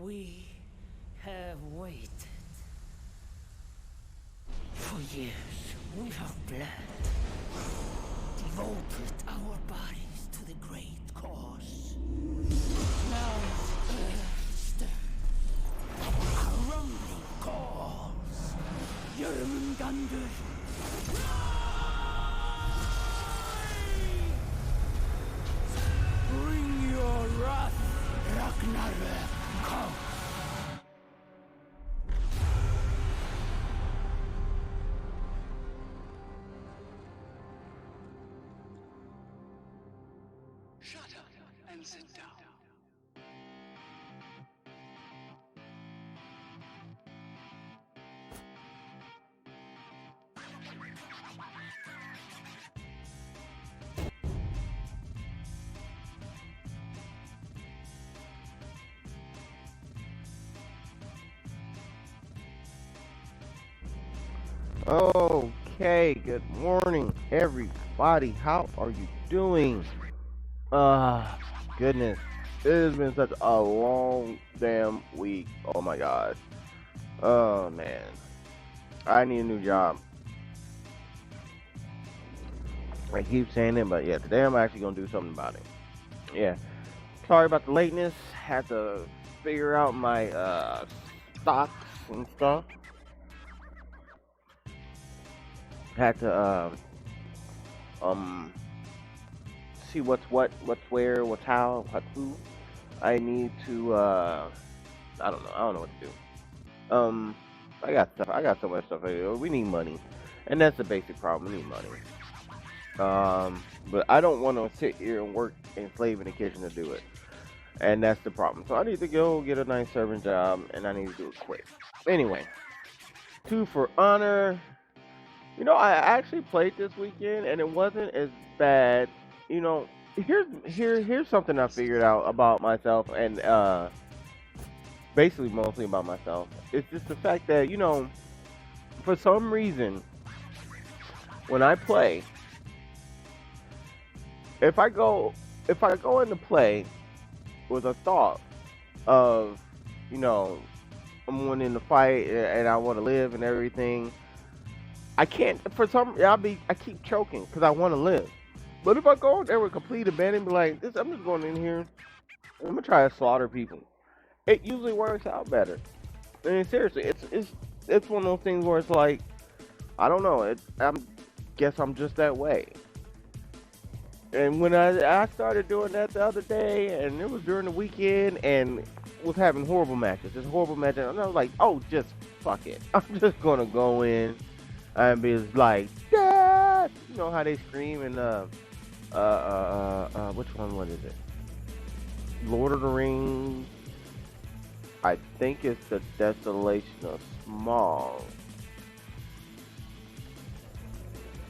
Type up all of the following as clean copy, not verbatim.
We have waited. For years, we have bled, devoted our bodies to the great cause. Now Earth stirs, a rumbling calls. Jörmungandr, bring your wrath, Ragnarök comes. Shut up and sit down. Okay, good morning, everybody. How are you doing? Goodness, it has been such a long damn week. Oh my god. Oh man, I need a new job. I keep saying it, but yeah, today I'm actually gonna do something about it. Yeah, sorry about the lateness. Had to figure out my stocks and stuff. Had to um see what's what, what's where, what's how, what's who. I need to I don't know what to do. I got so much stuff. We need money, and that's the basic problem. We need money. But I don't want to sit here and work and slave in the kitchen to do it, and that's the problem. So I need to go get a nice serving job, and I need to do it quick. Anyway, two for honor. I actually played this weekend, and it wasn't as bad. You know, here's something I figured out about myself, and basically mostly about myself. It's just the fact that for some reason, when I play, if I go into play with a thought of, you know, I'm winning the fight and I want to live and everything, I can't. I keep choking because I want to live. But if I go in there with complete abandon, be like, this, I'm just going in here. I'm gonna try to slaughter people. It usually works out better. I mean, seriously, it's one of those things where it's like, I don't know. Guess I'm just that way. And when I started doing that the other day, and it was during the weekend, and was having horrible matches, just horrible matches, and I was like, oh, just fuck it. I'm just gonna go in and be like, Dad! You know how they scream in which one? What is it? Lord of the Rings. I think it's the Desolation of Small.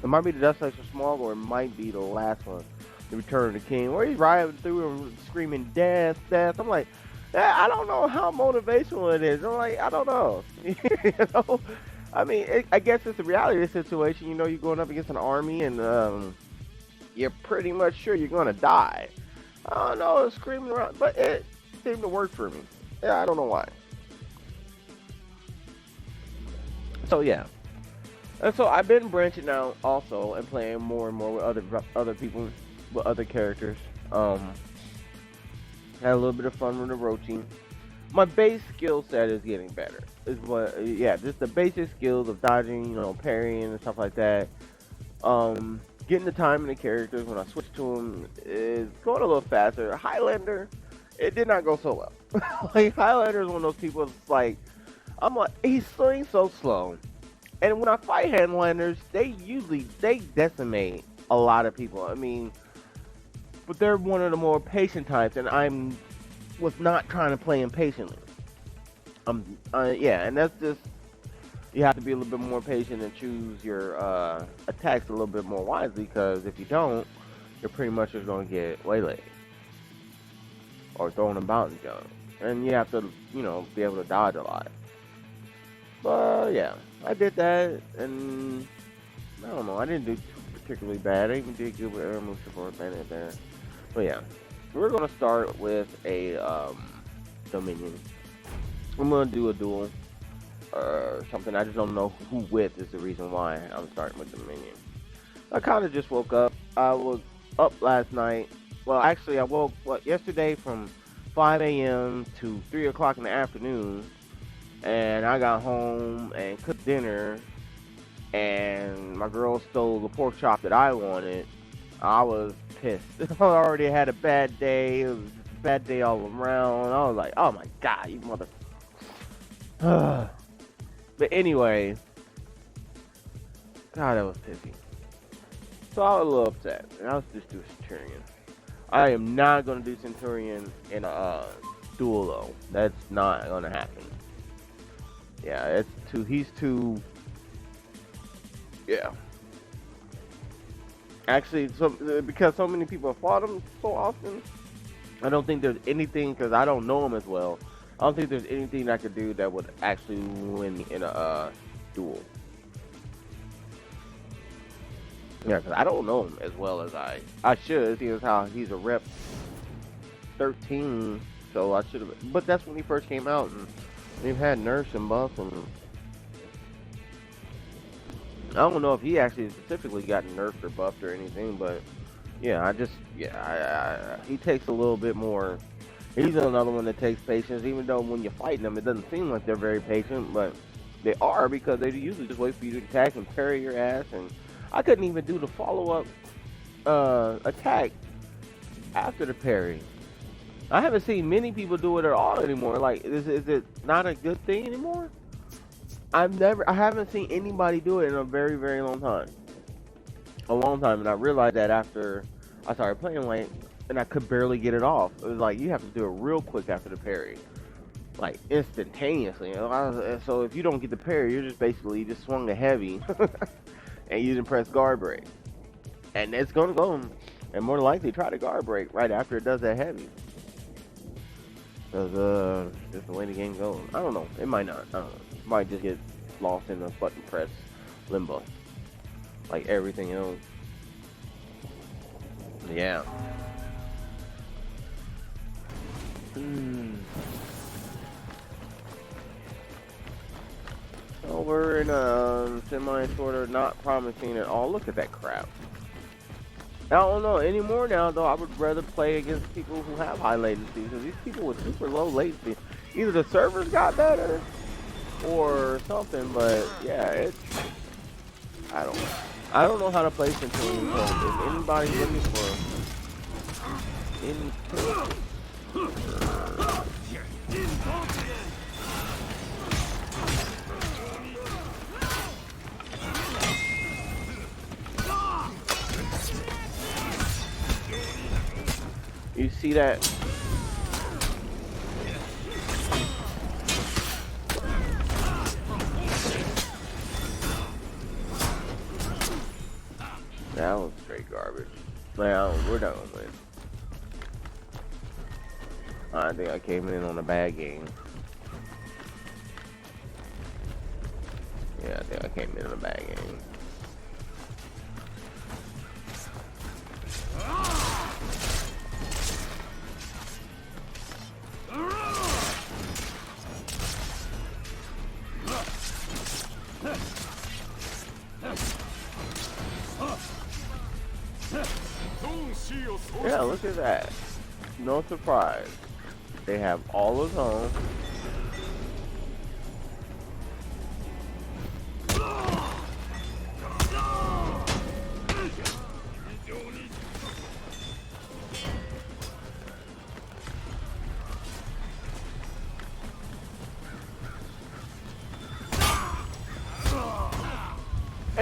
It might be the Desolation of Small, or it might be the last one, The Return of the King, where he's riding through and screaming death, death. I'm like, I don't know how motivational it is. I'm like, I don't know. you know? I mean, I guess it's the reality of the situation. You know, you're going up against an army, and you're pretty much sure you're going to die. I don't know, it's screaming around, but it seemed to work for me. Yeah, I don't know why. So yeah, and so I've been branching out also and playing more and more with other people, with other characters. Had a little bit of fun with the roaching. My base skill set is getting better. Just the basic skills of dodging, parrying and stuff like that. Getting the time in the characters when I switch to them is going a little faster. Highlander, it did not go so well. Like, Highlander is one of those people that's like, I'm like, he's so slow. And when I fight Highlanders, they decimate a lot of people. I mean, but they're one of the more patient types, and was not trying to play impatiently. And that's just, you have to be a little bit more patient and choose your attacks a little bit more wisely, because if you don't, you're pretty much just going to get waylaid or thrown about and junk. And you have to, be able to dodge a lot. But yeah, I did that, and I don't know, I didn't do particularly bad. I even did good with air move support bandit there. But yeah, we're going to start with a Dominion. I'm gonna do a duel or something. I just don't know who with is the reason why I'm starting with the minion. I kind of just woke up. I was up last night. Well, actually, I woke yesterday from 5 a.m. to 3 o'clock in the afternoon, and I got home and cooked dinner, and my girl stole the pork chop that I wanted. I was pissed. I already had a bad day. It was a bad day all around. I was like, oh my god, you mother. But anyway, God, that was pissy. So I was a little upset, and I was just doing Centurion. I am not gonna do Centurion in a duel though. That's not gonna happen. Yeah, it's too. He's too. Yeah. Actually, because so many people have fought him so often, I don't think there's anything, because I don't know him as well. I don't think there's anything I could do that would actually win me in a duel. Yeah, because I don't know him as well as I should. Seeing as how he's a rep 13, so I should have. But that's when he first came out, and they've had nerfs and buffs, and I don't know if he actually specifically got nerfed or buffed or anything. But yeah, he takes a little bit more. He's another one that takes patience, even though when you're fighting them, it doesn't seem like they're very patient, but they are, because they usually just wait for you to attack and parry your ass. And I couldn't even do the follow-up attack after the parry. I haven't seen many people do it at all anymore. Like, is it not a good thing anymore? I haven't seen anybody do it in a very, very long time. A long time, and I realized that after I started playing late, and I could barely get it off. It was like, you have to do it real quick after the parry. Like, instantaneously. You know? So if you don't get the parry, you're just basically just swung a heavy. And you didn't press guard break. And it's going to go, and more than likely try to guard break right after it does that heavy. Because, just the way the game goes. I don't know. It might not. I don't know. It might just get lost in the button press limbo. Like everything else. Yeah. So we're in a sort of not promising at all. Look at that crap. I don't know anymore now, though. I would rather play against people who have high latency, because these people with super low latency, either the servers got better or something. But yeah, I don't know how to play Centurion. So if anybody's looking for any tips, you see that? That was straight garbage. Well, we're not gonna win. I think I came in on a bad game. Yeah, I think I came in on a bad game. Yeah, look at that. No surprise. They have all his own.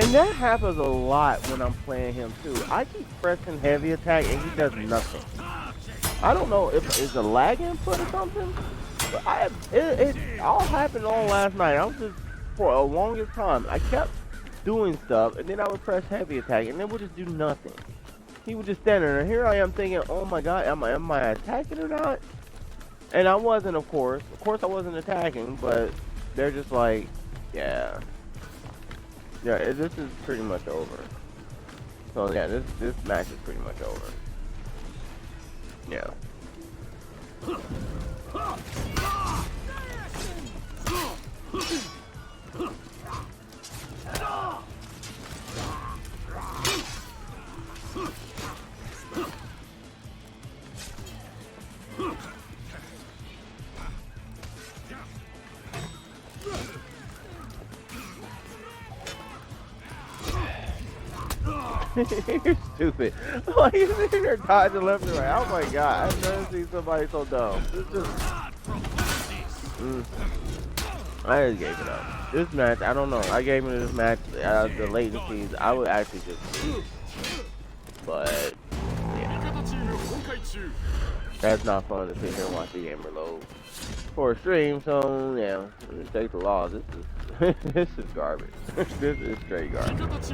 And that happens a lot when I'm playing him too. I keep pressing heavy attack and he does nothing. I don't know if it's a lag input or something, but it all happened all last night. I was just, for a longest time, I kept doing stuff, and then I would press heavy attack, and it would just do nothing. He would just stand there, and here I am thinking, oh my god, am I attacking or not? And I wasn't, of course. Of course I wasn't attacking, but they're just like, yeah. Yeah, this is pretty much over. So yeah, this match is pretty much over. Yeah. You're stupid. Like, you're sitting there dodging left and right. Oh my god, I've never seen somebody so dumb. It's just... I just gave it up. This match, I don't know. I gave it this match, the latencies, I would actually just leave. But, yeah. That's not fun to sit here and watch the game reload for a stream, so, yeah. Take the law. This is, this is garbage. This is straight garbage.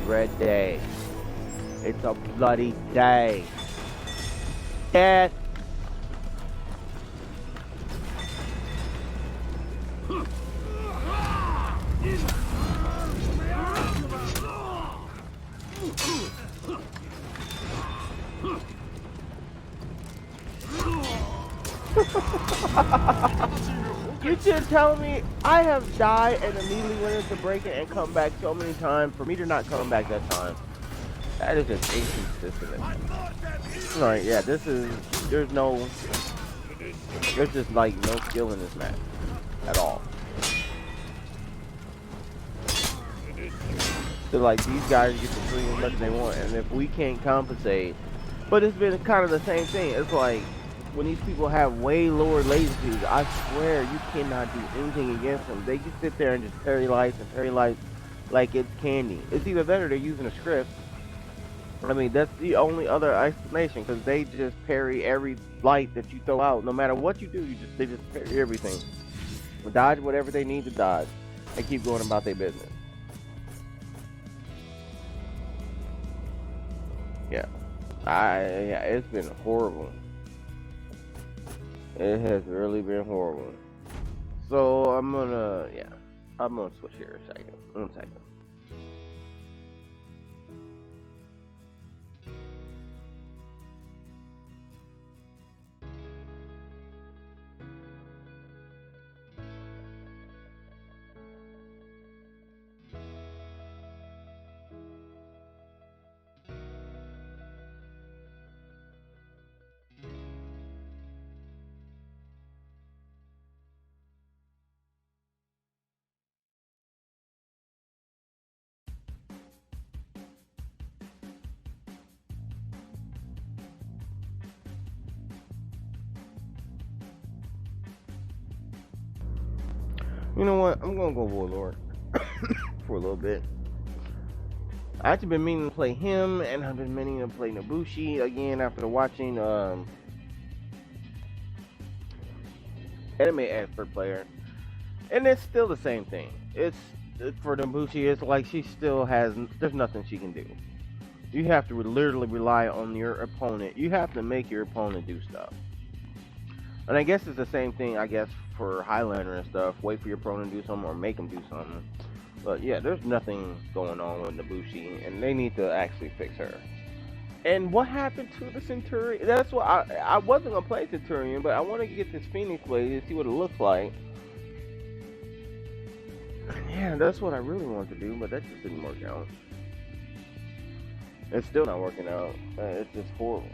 Red day. It's a bloody day. Death. You just telling me I have died and immediately went into breaking and come back so many times for me to not come back that time? That is just inconsistent. Alright, yeah, this is, there's just like no skill in this match at all. So like these guys get to swing as much as they want, and if we can't compensate, but it's been kind of the same thing. It's like when these people have way lower latencies, I swear you cannot do anything against them. They just sit there and just parry lights and parry lights like it's candy. It's either that or they're using a script. I mean, that's the only other explanation, because they just parry every light that you throw out. No matter what you do, they just parry everything. Dodge whatever they need to dodge and keep going about their business. Yeah. Yeah, it's been horrible. It has really been horrible. So I'm gonna switch here a second. 1 second. You know what? I'm gonna go Warlord for a little bit. I actually been meaning to play him, and I've been meaning to play Nobushi again after watching Anime Expert Player, and it's still the same thing. It's for Nobushi. It's like she still has. There's nothing she can do. You have to literally rely on your opponent. You have to make your opponent do stuff. And I guess it's the same thing, I guess, for Highlander and stuff. Wait for your opponent to do something or make them do something. But yeah, there's nothing going on with Nobushi, and they need to actually fix her. And what happened to the Centurion? That's what I wasn't going to play Centurion, but I want to get this Phoenix Blade to see what it looks like. Yeah, that's what I really wanted to do, but that just didn't work out. It's still not working out. It's just horrible.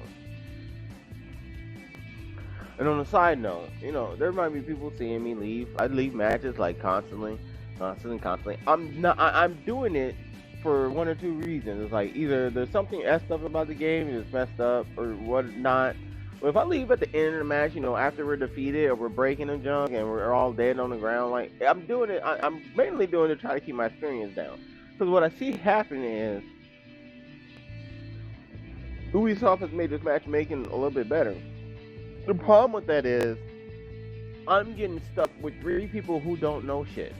And on a side note, there might be people seeing me leave. I leave matches like constantly, constantly, constantly. I'm not. I'm doing it for one or two reasons. It's like either there's something effed up about the game, it's messed up, or whatnot. But if I leave at the end of the match, after we're defeated or we're breaking and junk and we're all dead on the ground, like I'm doing it. I'm mainly doing it to try to keep my experience down. Because what I see happening is Ubisoft has made this matchmaking a little bit better. The problem with that is I'm getting stuck with three people who don't know shit.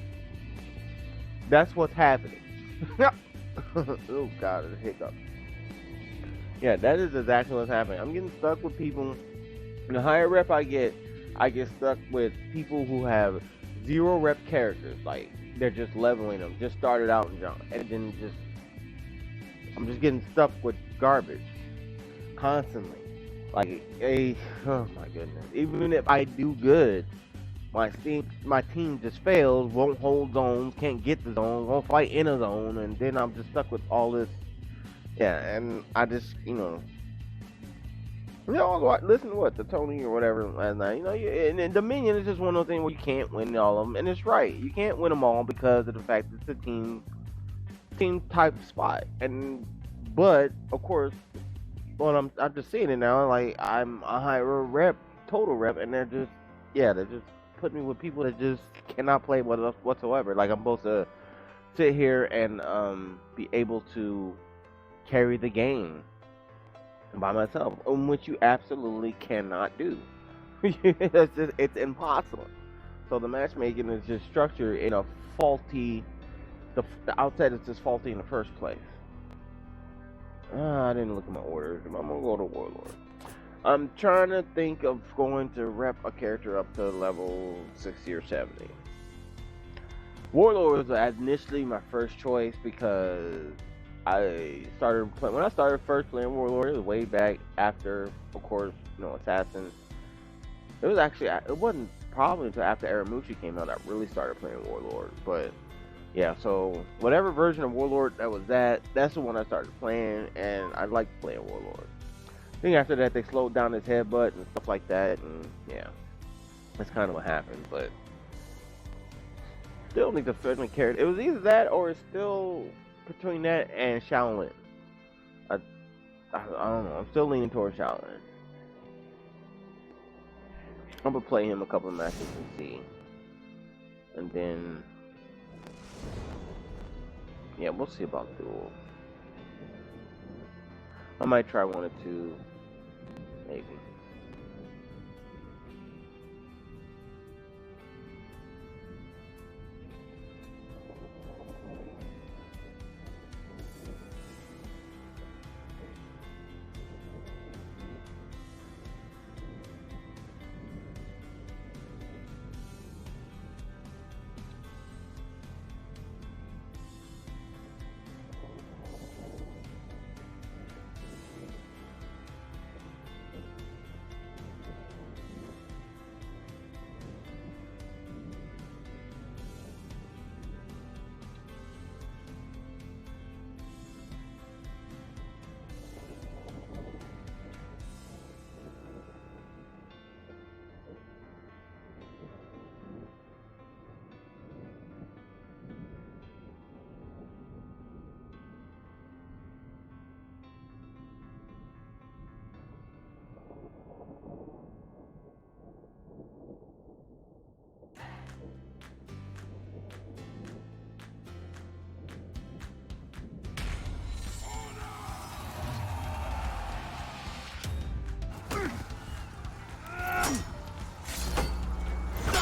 That's what's happening. Oh god, a hiccup. Yeah, that is exactly what's happening. I'm getting stuck with people. The higher rep I get stuck with people who have 0 rep characters. Like they're just leveling them, just started out in jump, and then I'm just getting stuck with garbage constantly. Like, oh my goodness. Even if I do good, my team just fails, won't hold zones, can't get the zone, won't fight in a zone, and then I'm just stuck with all this. Yeah, and I just, listen to what, the Tony or whatever last night. And Dominion is just one of those things where you can't win all of them, and it's right. You can't win them all because of the fact that it's a team type spot. But of course, well, I'm just seeing it now. Like I'm a higher rep, total rep, and they're just putting me with people that just cannot play with us whatsoever. Like I'm supposed to sit here and be able to carry the game by myself, which you absolutely cannot do. It's impossible. So the matchmaking is just structured in a faulty. The outside is just faulty in the first place. I didn't look at my orders. I'm gonna go to Warlord. I'm trying to think of going to rep a character up to level 60 or 70. Warlord was initially my first choice because I started playing. When I started first playing Warlord, it was way back after, of course, Assassin. It wasn't probably until after Aramushi came out that I really started playing Warlord. But yeah, so whatever version of Warlord that's the one I started playing, and I liked playing Warlord. I think after that they slowed down his headbutt and stuff like that, and yeah, that's kind of what happened. But still need to certainly carry it. It was either that or it's still between that and Shaolin. I don't know. I'm still leaning towards Shaolin. I'm gonna play him a couple of matches and see, and then yeah, we'll see about duel. I might try 1 or 2, maybe.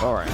All right.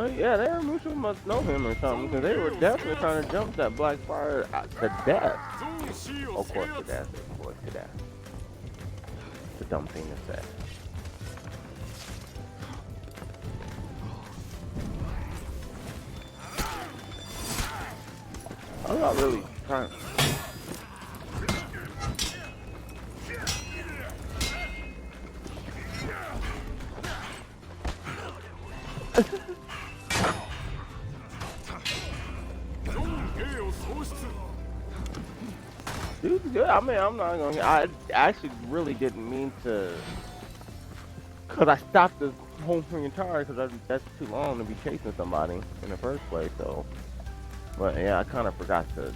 Well, yeah, they mutually must know him or something, because they were definitely trying to jump that Black Fire to death. Of course to death, of course to death. It's a dumb thing to say. I'm not really trying. Dude, good. I mean, I'm not gonna. I actually really didn't mean to, cause I stopped the whole freaking tire, cause that's too long to be chasing somebody in the first place. So, but yeah, I kind of forgot to,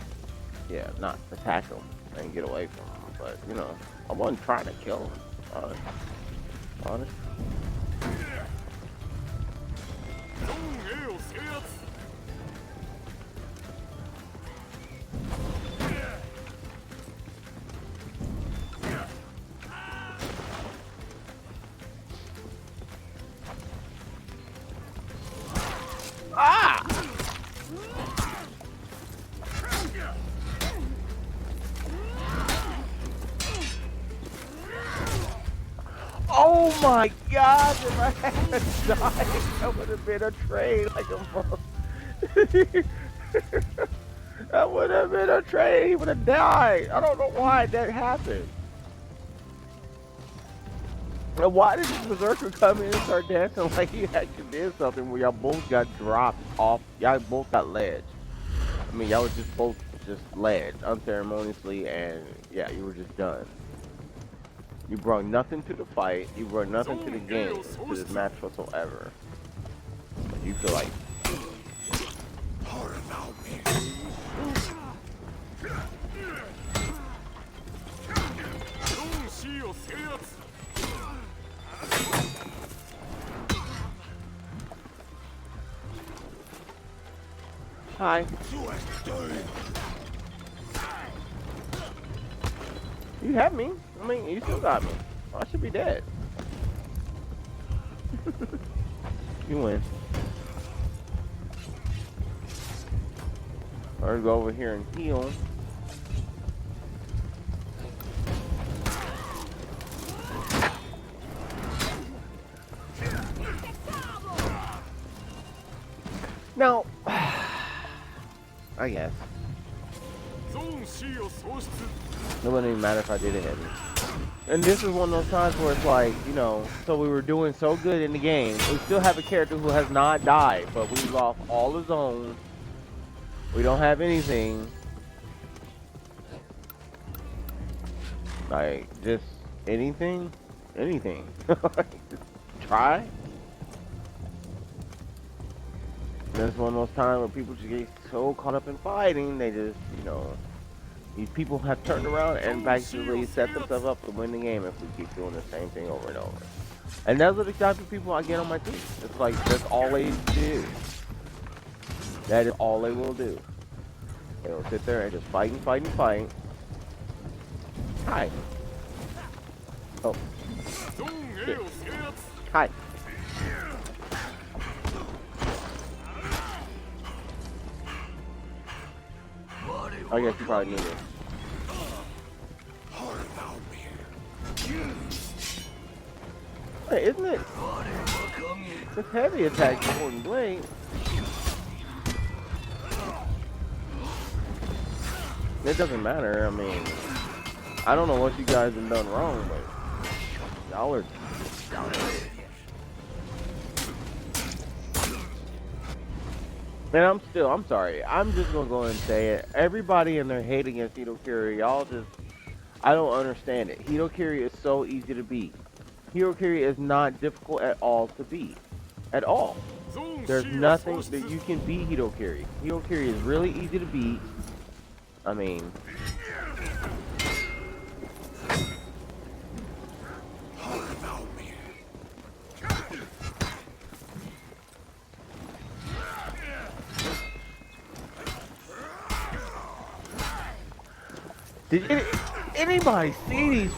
yeah, not attack him and get away from him. But you know, I wasn't trying to kill him. Honest. Ah! Oh my God! If I hadn't died, that would have been a train like a mother. That would have been a train. He would have died. I don't know why that happened. And why did this berserker come in and start dancing like he actually did something where y'all both got dropped off? Y'all both got ledged. I mean, y'all was just both just ledged unceremoniously, and yeah, you were just done. You brought nothing to the fight. You brought nothing to the game, to this match whatsoever. But you feel like. Hi. You have me. I mean, you still got me. I should be dead. You win. Or go over here and heal. Now, I guess. It wouldn't even matter if I did it heavy. And this is one of those times where it's like, you know, so we were doing so good in the game. We still have a character who has not died, but we lost all the zones. We don't have anything. Like, just anything? Anything. Just try. And it's one of those times where people just get so caught up in fighting, they just, you know, these people have turned around and basically set themselves up to win the game if we keep doing the same thing over and over. And those are the type of people I get on my team. It's like, that's all they do. That is all they will do. They'll sit there and just fight and fight and fight. Hi. Oh. Shit. Hi. I guess you probably need it. Hey, isn't it? It's heavy attack before the blade. It doesn't matter. I mean, I don't know what you guys have done wrong, but y'all are. And I'm sorry. I'm just gonna go and say it. Everybody in their hate against Hitokiri, y'all just, I don't understand it. Hitokiri is so easy to beat. Hitokiri is not difficult at all to beat. At all. There's nothing that you can beat Hitokiri. Hitokiri is really easy to beat. I mean... Did anybody see these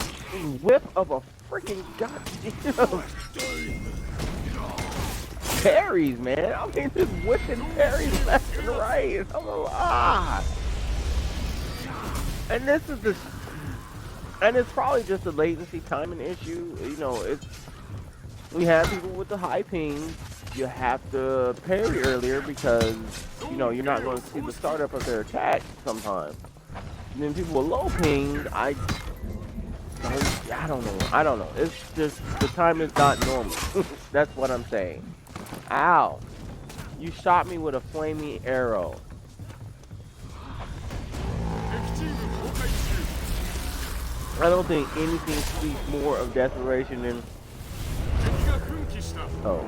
whip of a freaking goddamn? parries, man. I mean, just whipping parries left and right. And I'm like, ah. And this is the, and it's probably just a latency timing issue. You know, it's we have people with the high ping. You have to parry earlier because you know you're not going to see the startup of their attack sometimes. And then people with low ping, I don't know. I don't know. It's just the time is not normal. That's what I'm saying. Ow! You shot me with a flaming arrow. I don't think anything speaks more of desperation than. Oh.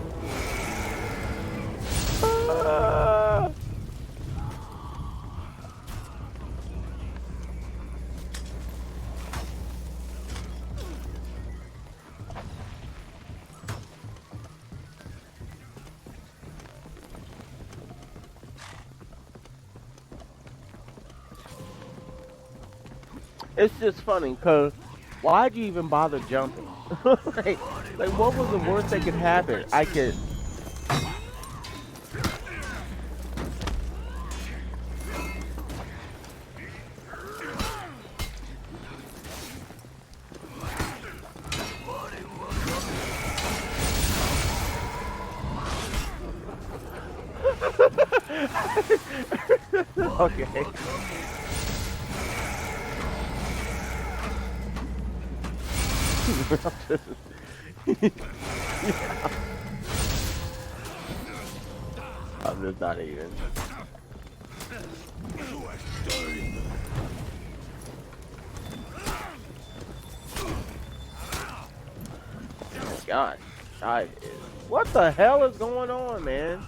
It's just funny because why'd you even bother jumping? like, what was the worst that could happen? I could. Okay. I'm just not even. Oh God, what the hell is going on, man?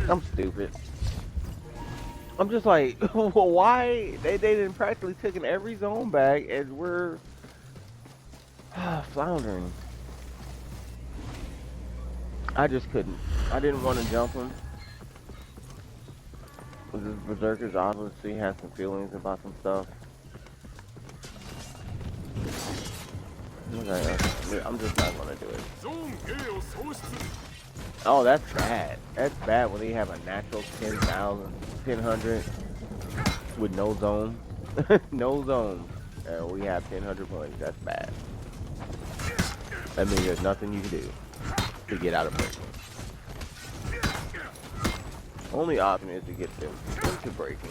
I'm stupid. I'm just like, well, why they didn't practically taken every zone back and we're floundering. I just couldn't. I didn't want to jump him. This Berserker's obviously has some feelings about some stuff. Okay, I'm just not gonna do it. Oh, that's bad. That's bad when they have a natural 10,000, 1,000 with no zone. No zone. We have 1,000 points. That's bad. That means there's nothing you can do to get out of breaking. Only option is to get them into breaking.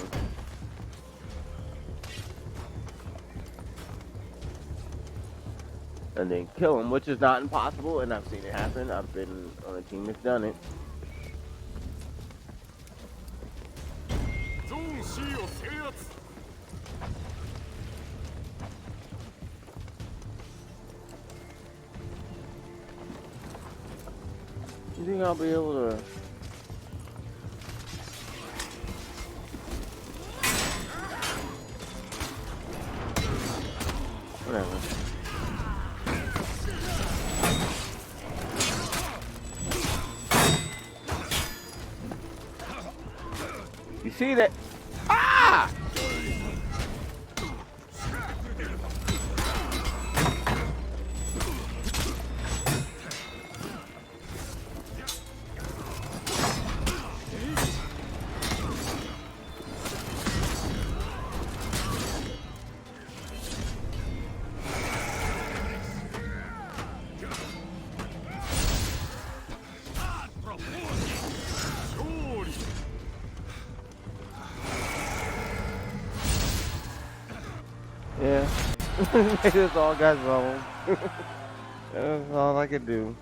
And then kill them, which is not impossible, and I've seen it happen. I've been on a team that's done it. You think I'll be able to? Whatever. You see that? Ah! Yeah. It's all guys level. That's all I can do.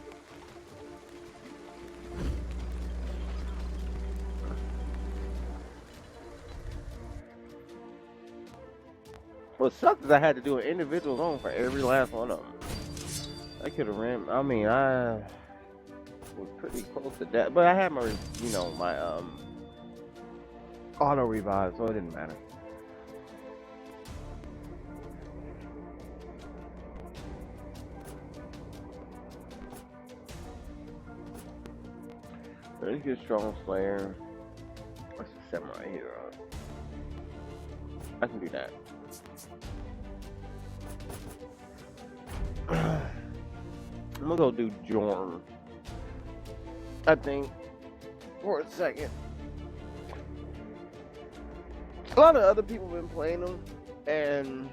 What sucks is I had to do an individual zone for every last one of them. I could have ran. I mean, I was pretty close to that, but I had my, you know, my auto revive, so it didn't matter. Let's get strong slayer. What's the samurai hero. I can do that. I'm gonna go do Jorn. I think for a second. A lot of other people have been playing them, and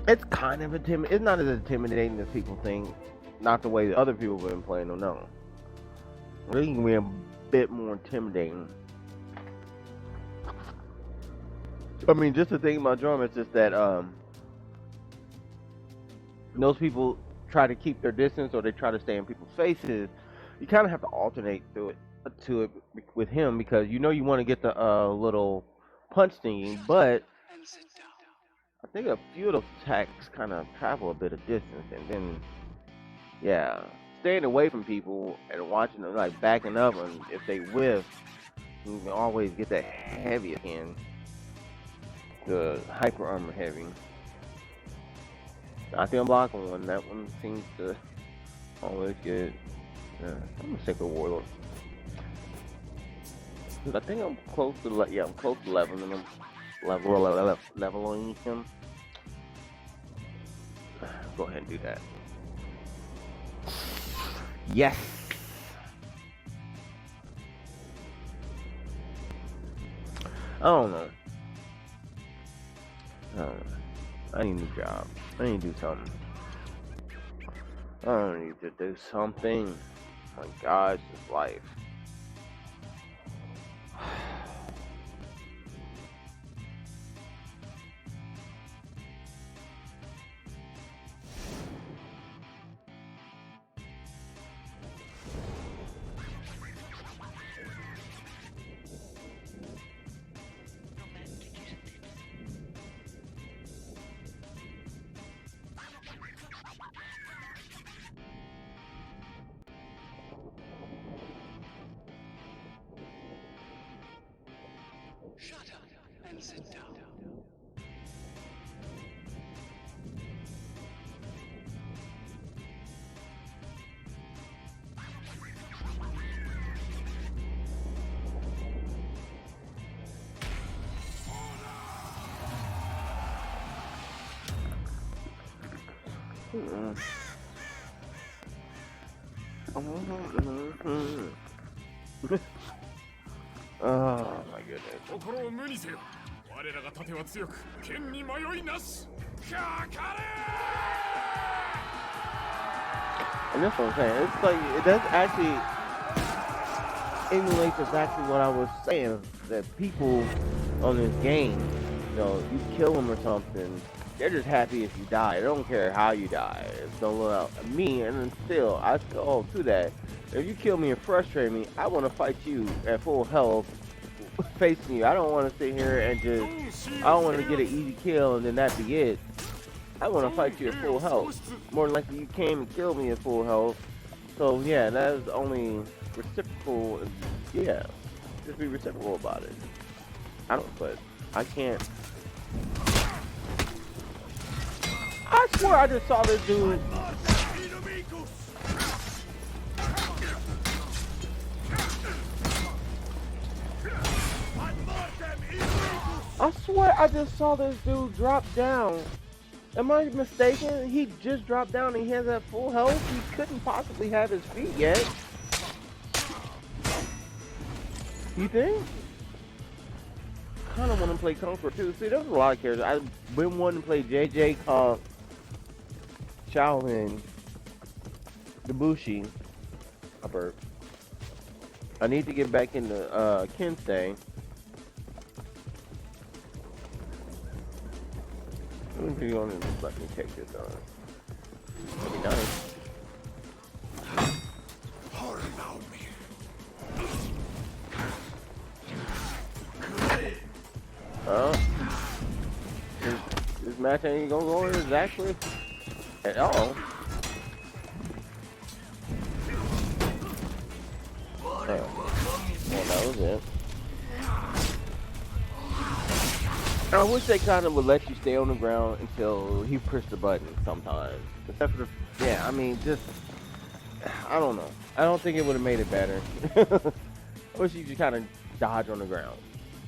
it's kind of intimidating. It's not as intimidating as people think. Not the way that other people have been playing them. No, it can be a bit more intimidating. I mean, just the thing about Jorn is just that those people try to keep their distance or they try to stay in people's faces. You kind of have to alternate to it with him, because you know you want to get the little punch thingy, but I think a few of those attacks kind of travel a bit of distance, and then yeah, staying away from people and watching them, like backing up, and if they whiff, you can always get that heavy again, the hyper armor heavy. I think I'm blocking one. That one seems to always get. I'm gonna take a warlord. I think I'm close to I'm close to leveling him. Leveling him. Go ahead and do that. Yes. I don't know. I need a new job. I need to do something. I need to do something. My gosh, this life. Shut up and sit down. Oh my goodness. And that's what I'm saying. It's like, it does actually emulates exactly what I was saying, that people on this game, you know, you kill them or something, they're just happy if you die. They don't care how you die. It's don't look out me, and then still, I still hold to that. If you kill me and frustrate me, I want to fight you at full health, facing you. I don't want to sit here and just, I don't want to get an easy kill and then that be it. I want to fight you at full health. More than likely you came and killed me at full health. So yeah, that is only reciprocal. Yeah, just be reciprocal about it. I don't, but I can't. I swear I just saw this dude. I swear I just saw this dude drop down. Am I mistaken? He just dropped down and he has that full health? He couldn't possibly have his feet yet. You think? Kinda wanna play Conqueror too. See, there's a lot of characters. I've been wanting to play JJ, Comp, Shaolin, Debushi. I burped. I need to get back into Kensei. Let me on and just let me take this on. That'd be nice. This match ain't gonna go in exactly at all. Well, that was it. I wish they kind of would let you stay on the ground until he pushed the button sometimes. Except for the, yeah, I mean, just, I don't know. I don't think it would have made it better. I wish you just kind of dodge on the ground.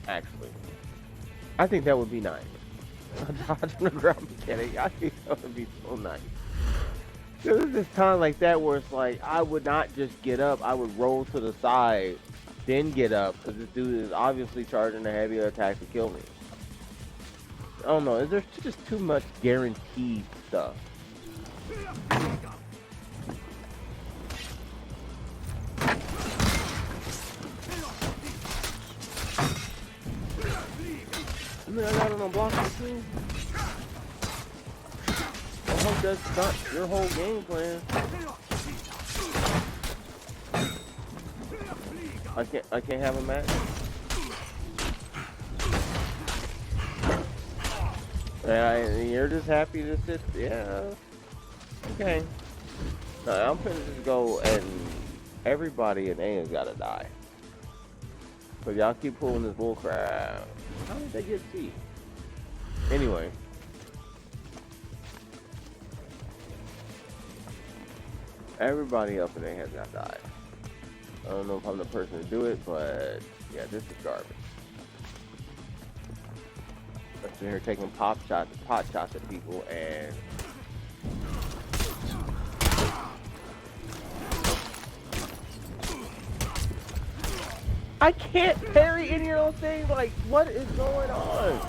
Actually, I think that would be nice. A dodge on the ground mechanic. I think that would be so nice. There's this time like that where it's like I would not just get up. I would roll to the side, then get up because this dude is obviously charging a heavier attack to kill me. I don't know. There's just too much guaranteed stuff. I mean, I got it on block too. I hope that's not your whole game plan. I can't have a match. And you're just happy to sit. Yeah. Okay. No, I'm gonna just go and everybody in A has gotta die. But y'all keep pulling this bull crap. How did they get C? Anyway. Everybody up in A has got died. I don't know if I'm the person to do it, but yeah, this is garbage. I'm sitting here taking pot shots at people and I can't parry any of those things. Like, what is going on?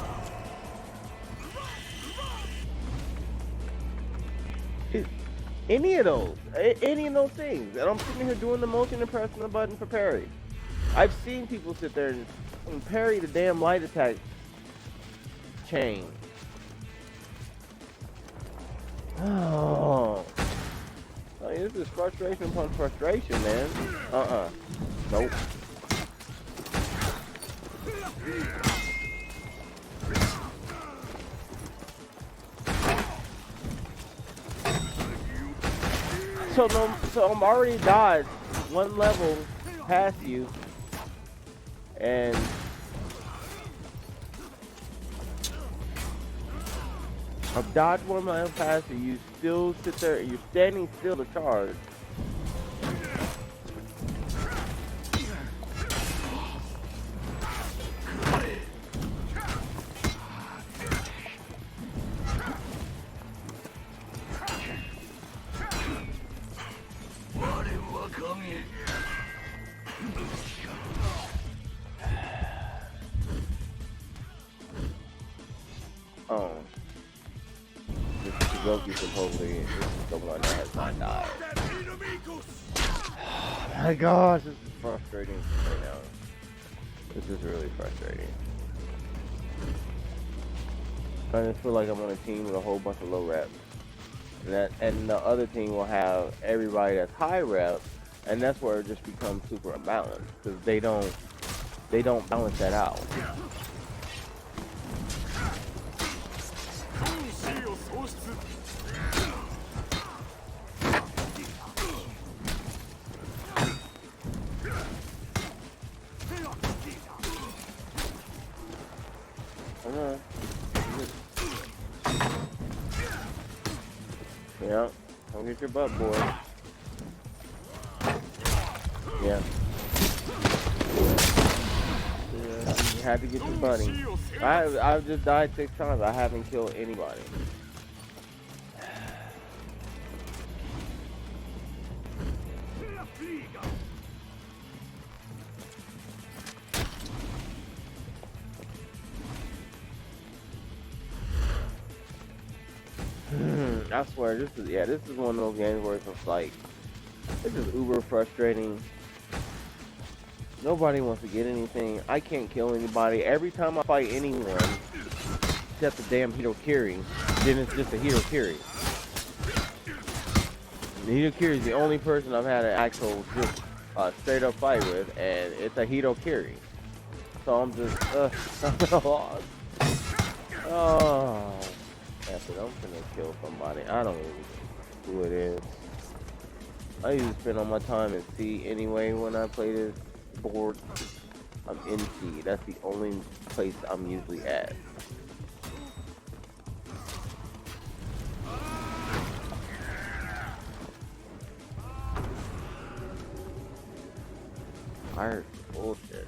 Any of those things. And I'm sitting here doing the motion and pressing the button for parry. I've seen people sit there and parry the damn light attack chain. Oh. I mean, this is frustration upon frustration, man. Nope. So I'm already dodged one level past you, and I've dodged one level past you. You still sit there. You're standing still to charge. Oh. This is Loki supposedly. This is the one that has not died. Oh my gosh, this is frustrating right now. This is really frustrating. I just feel like I'm on a team with a whole bunch of low reps. And the other team will have everybody that's high rep, and that's where it just becomes super imbalanced because they don't balance that out. Yeah, come get your butt, boy. Yeah. You had to get your buddy. I've just died 6 times. I haven't killed anybody. I swear, this is one of those games where it's just like, this is uber frustrating. Nobody wants to get anything. I can't kill anybody. Every time I fight anyone, except the damn Hitokiri, then it's just a Hitokiri. The Hitokiri is the only person I've had an actual just straight up fight with, and it's a Hitokiri. So I'm just, I'm lost. Oh. After I'm gonna kill somebody. I don't even know who it is. I usually spend all my time at C anyway when I play this board. I'm in C. That's the only place I'm usually at. Fire bullshit.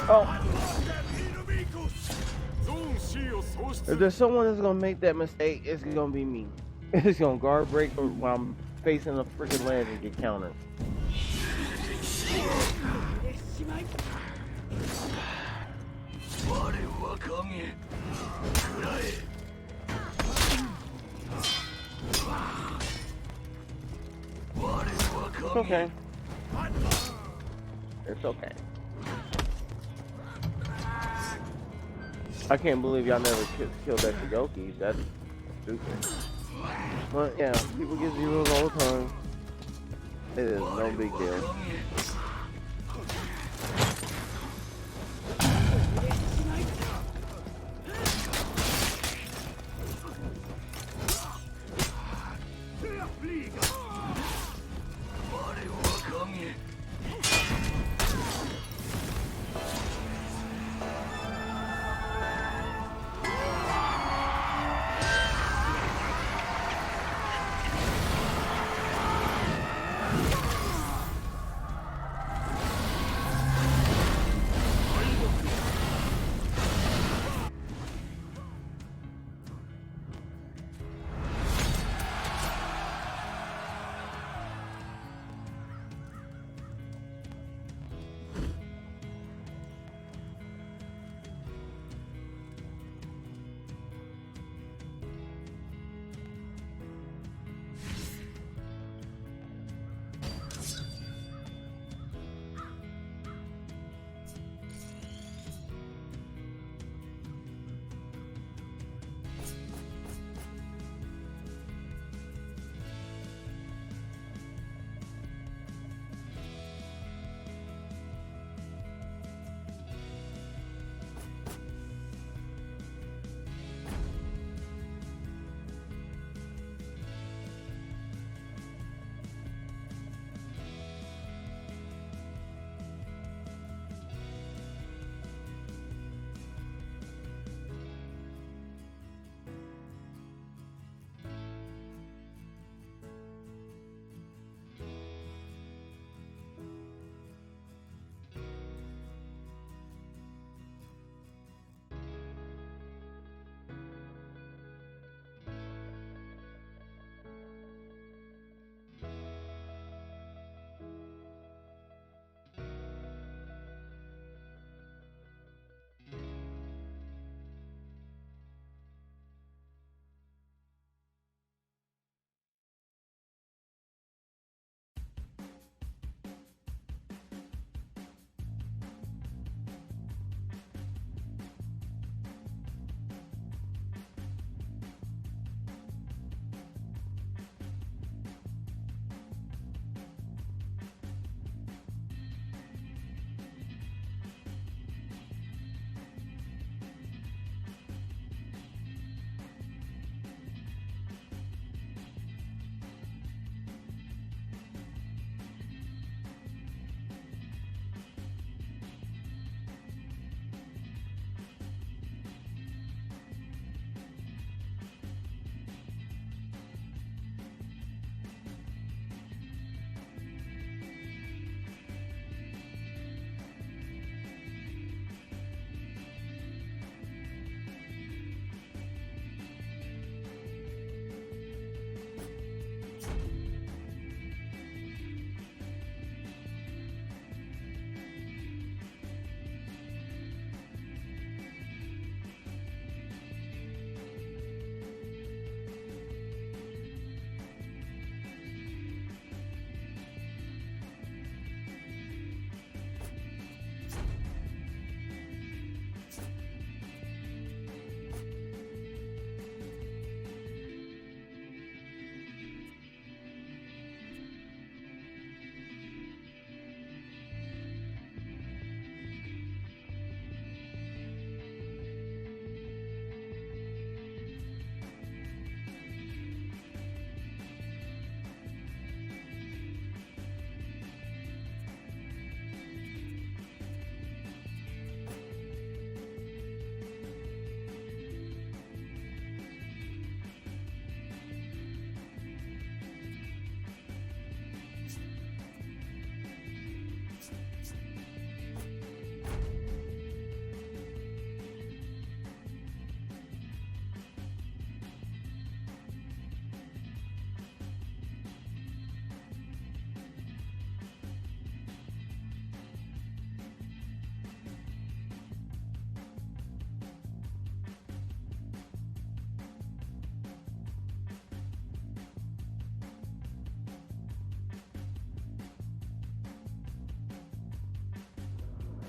Oh, if there's someone that's gonna make that mistake, it's gonna be me. It's gonna guard break while I'm facing a freaking ledge and get countered. It's okay. It's okay. I can't believe y'all never killed that Shigoki. That's stupid. But yeah, people get zeros all the time. It is no big deal.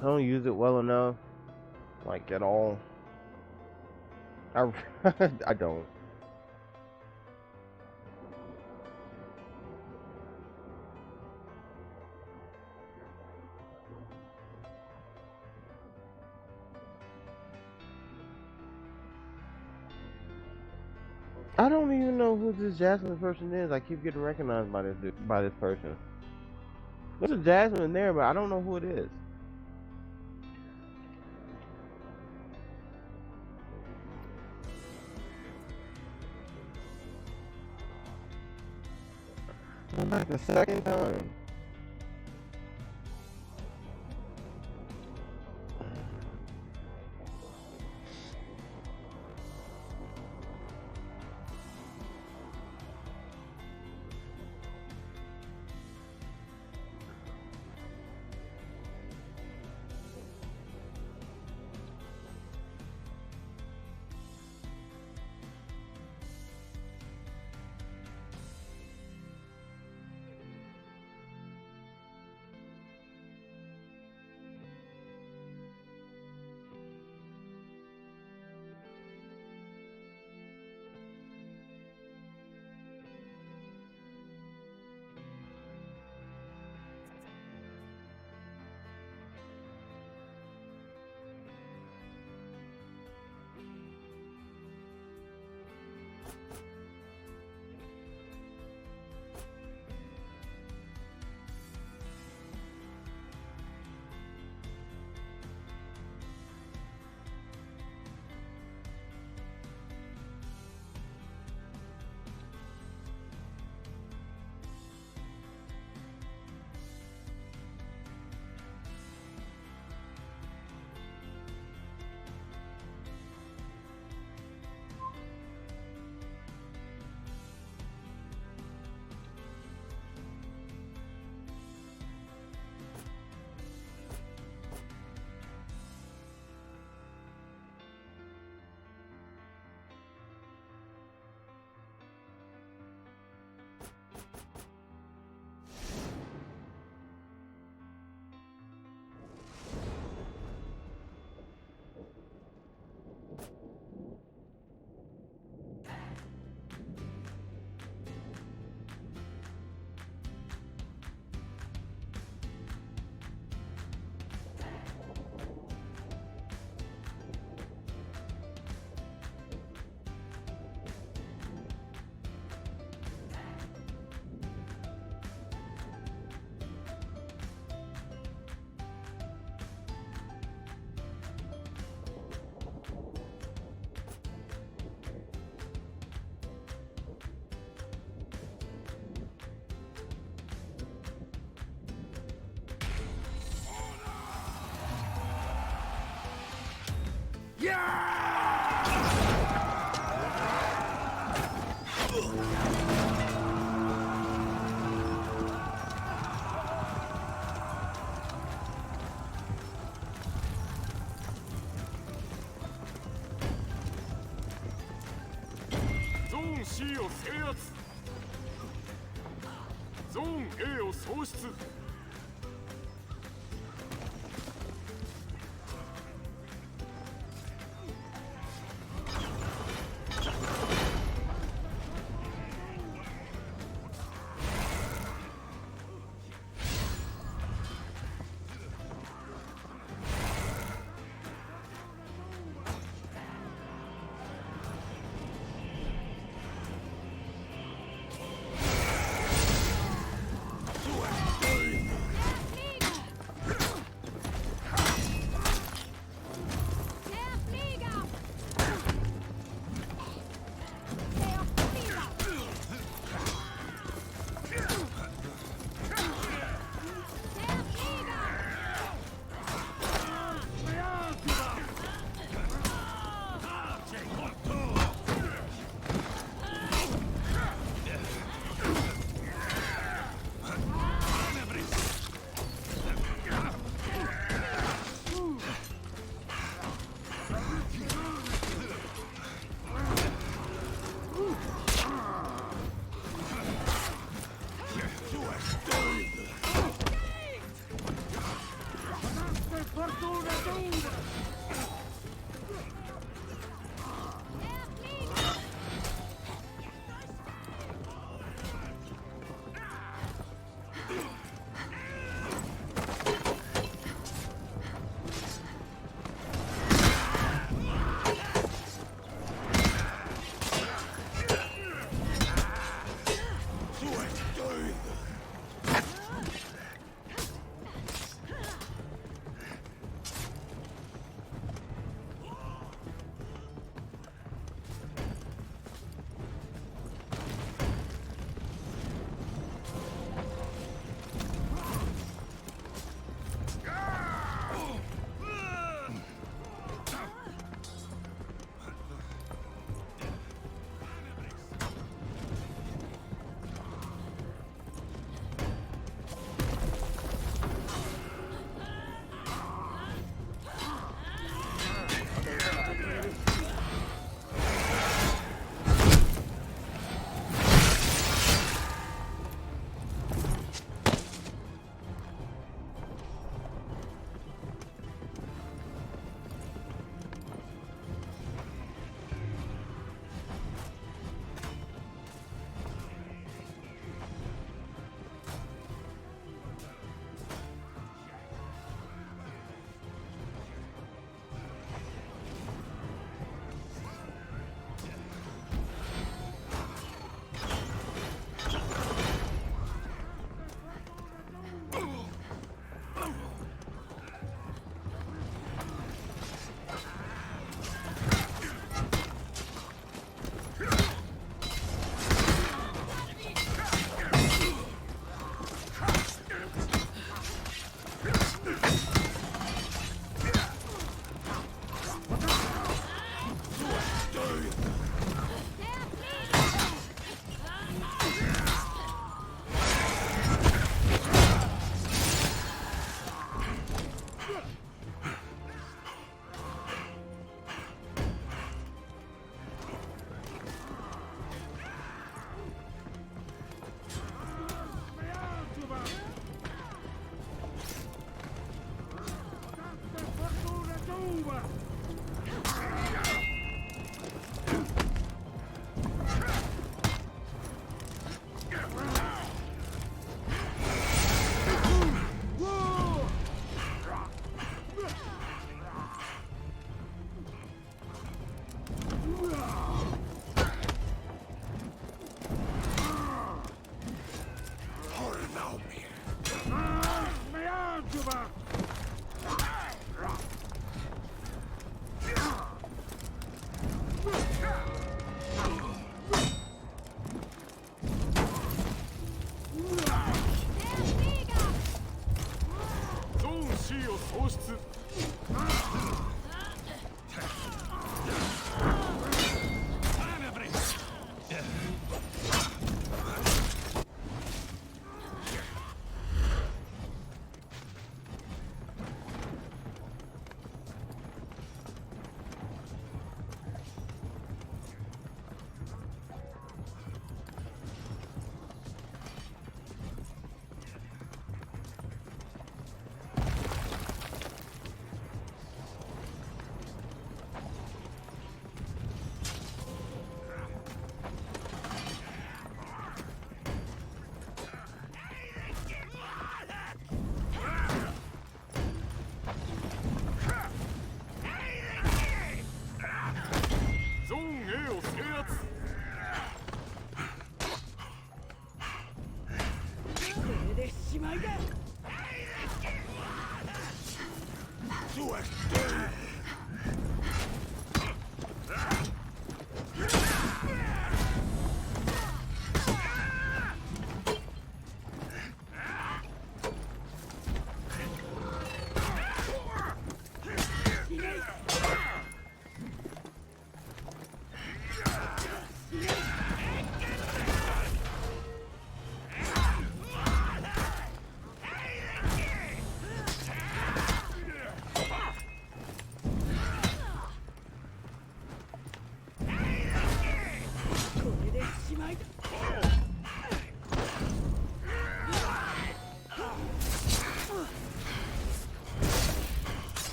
I don't use it well enough, like at all. I I don't. I don't even know who this Jasmine person is. I keep getting recognized by this person. There's a Jasmine there, but I don't know who it is. I'm back the second time. C を制圧。ゾーン A を喪失。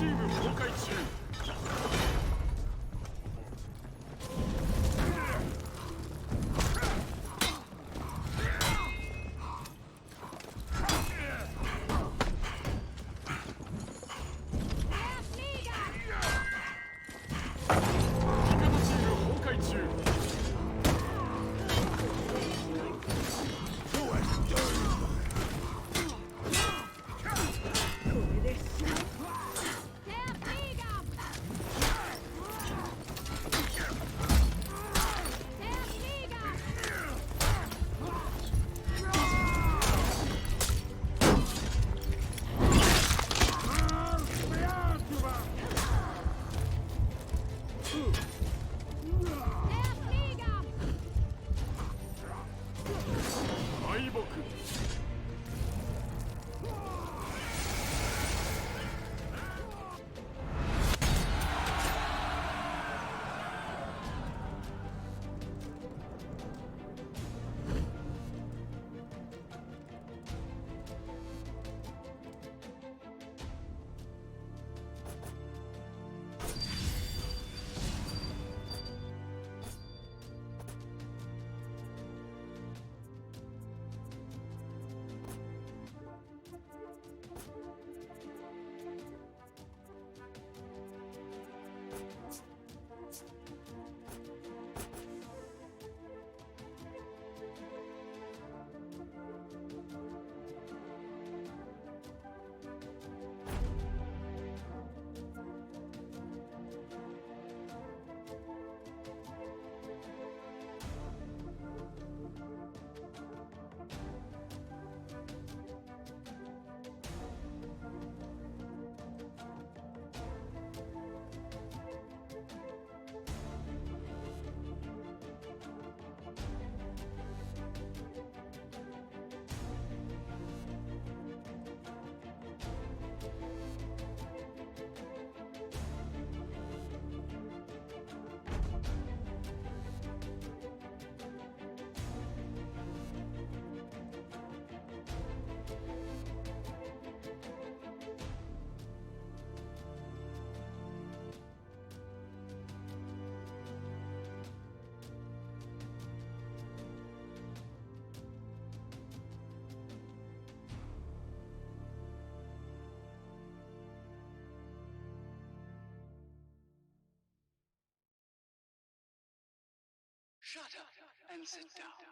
チーム崩壊中。Shut up and sit down.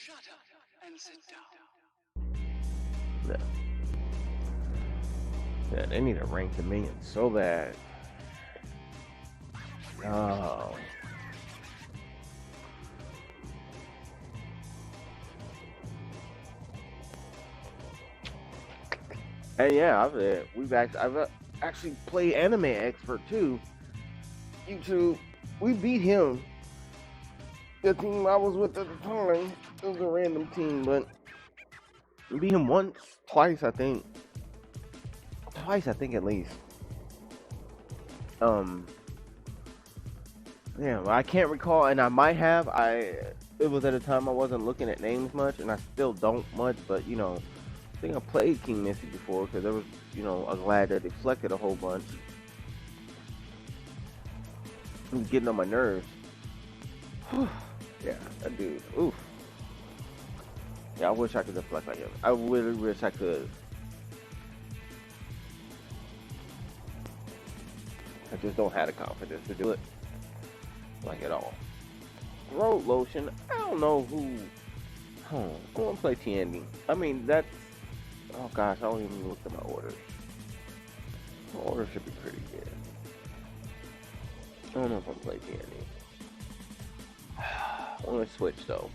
Shut up and sit down. Yeah, they need to rank the minions so bad. Oh. And yeah, I've actually played Anime Expert too. YouTube, we beat him. The team I was with at the time, it was a random team, but we beat him twice, I think at least. Yeah, well, I can't recall, and I might have. It was at a time I wasn't looking at names much, and I still don't much. But I think I played King Missy before because there was, I'm glad that it deflected a whole bunch. It was getting on my nerves. Yeah, that dude. Oof. Yeah, I wish I could deflect like him. I really wish I could. I just don't have the confidence to do it, like at all. Throat lotion. I don't know who. I want to play Tiandi. I mean, that's. Oh gosh, I don't even look at my orders. My orders should be pretty good. I don't know if I'm playing Tiandi. I'm gonna switch though.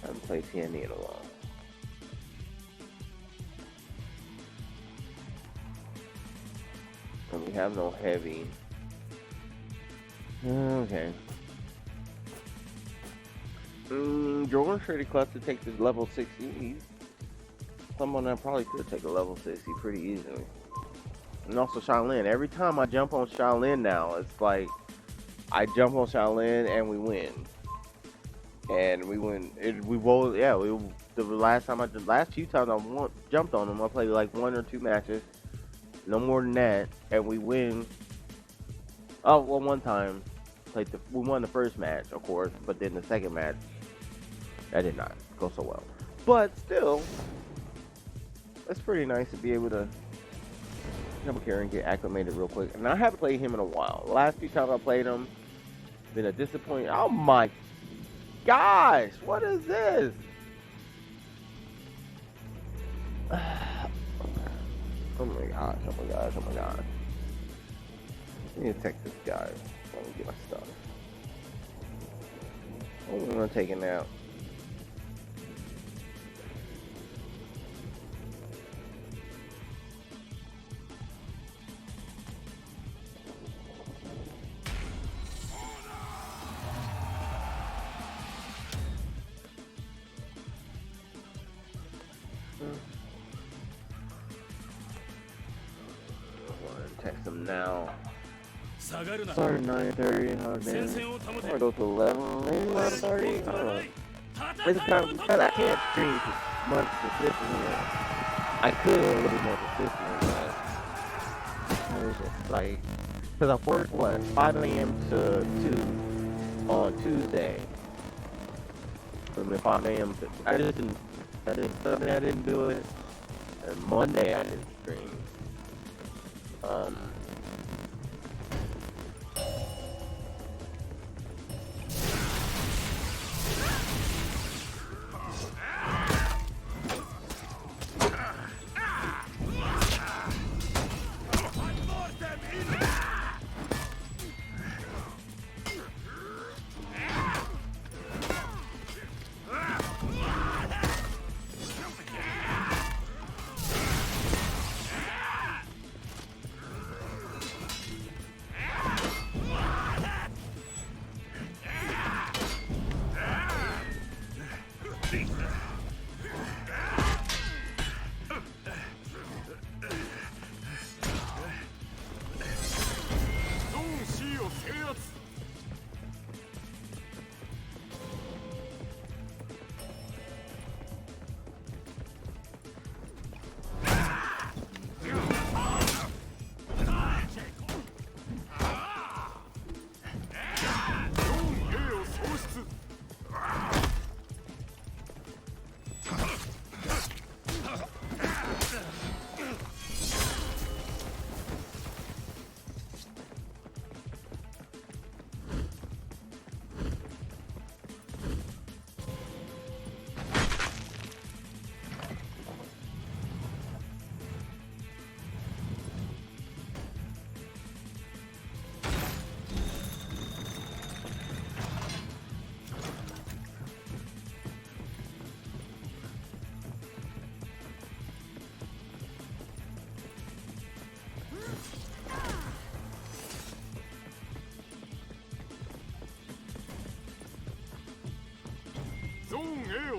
I haven't played Tiandi in a while. And we have no heavy. Okay. Jordan's pretty close to take this level 60. Someone that probably could take a level 60 pretty easily. And also Shaolin. Every time I jump on Shaolin now, it's like I jump on Shaolin and we win. And we win. We roll. Yeah, the last few times I jumped on them, I played like 1 or 2 matches. No more than that, and we win. Oh, well, one time, we won the first match, of course, but then the second match, that did not go so well. But still, it's pretty nice to be able to jump here and get acclimated real quick. And I haven't played him in a while. The last few times I played him, been a disappointment. Oh my gosh, what is this? Oh my gosh, oh my gosh, oh my gosh. I need to text this guy. Let me get my stuff. I'm gonna take a nap. Text him now. Sorry, 9:30. Or go to 11, maybe 11:30. I don't know. It's because I can't stream much consistently. I could a little bit more consistently, but it's just like because I work 5 a.m. to 2 on Tuesday. From 5 a.m. to Sunday I didn't do it, and Monday I didn't stream. A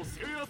を制圧。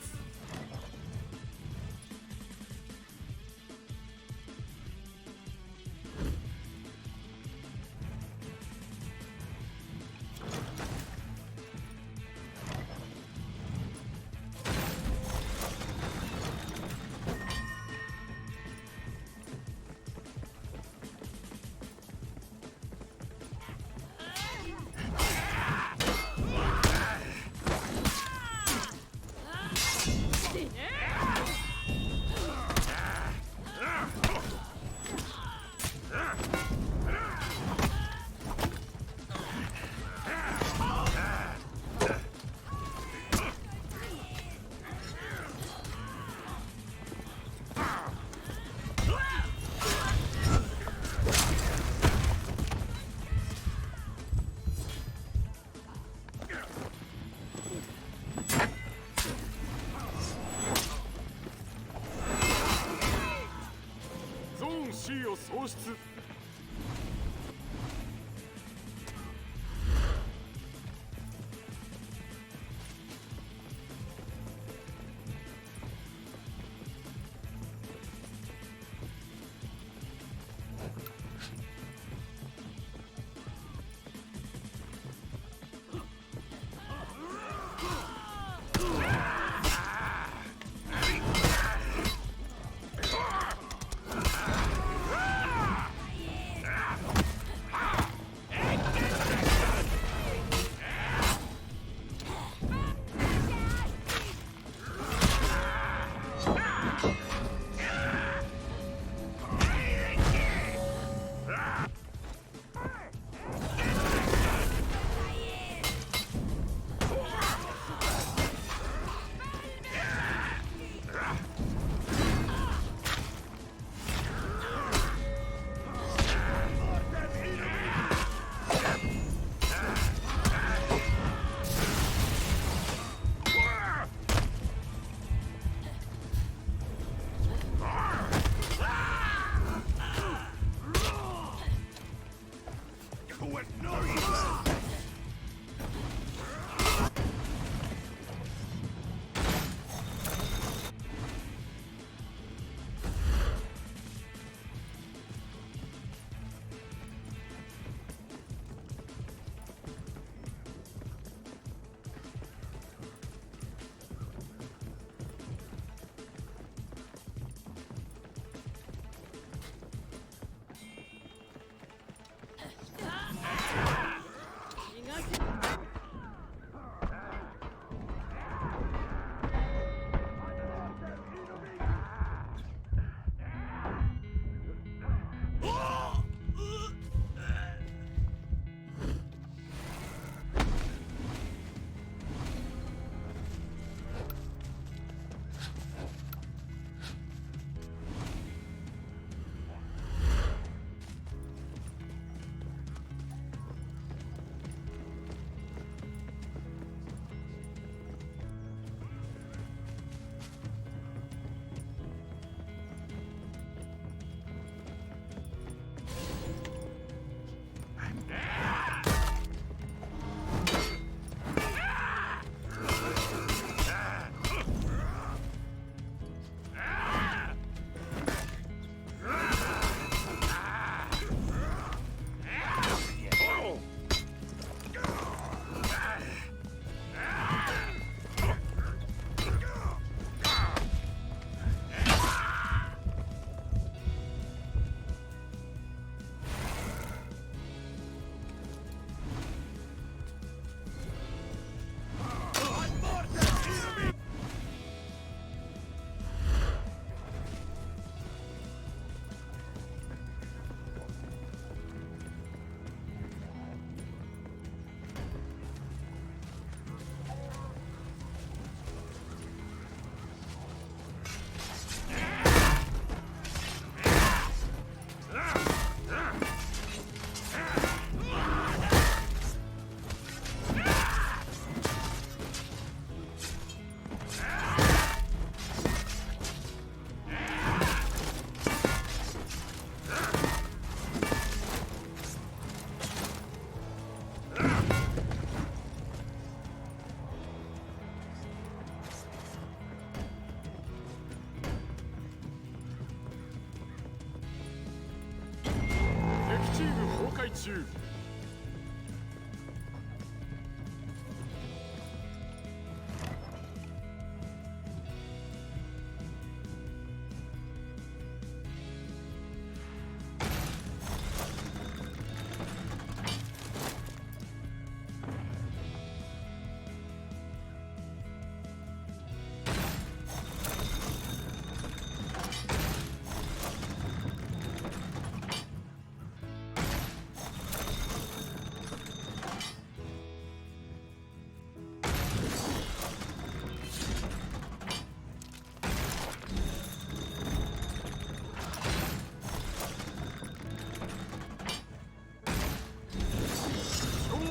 介中。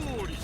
勝利。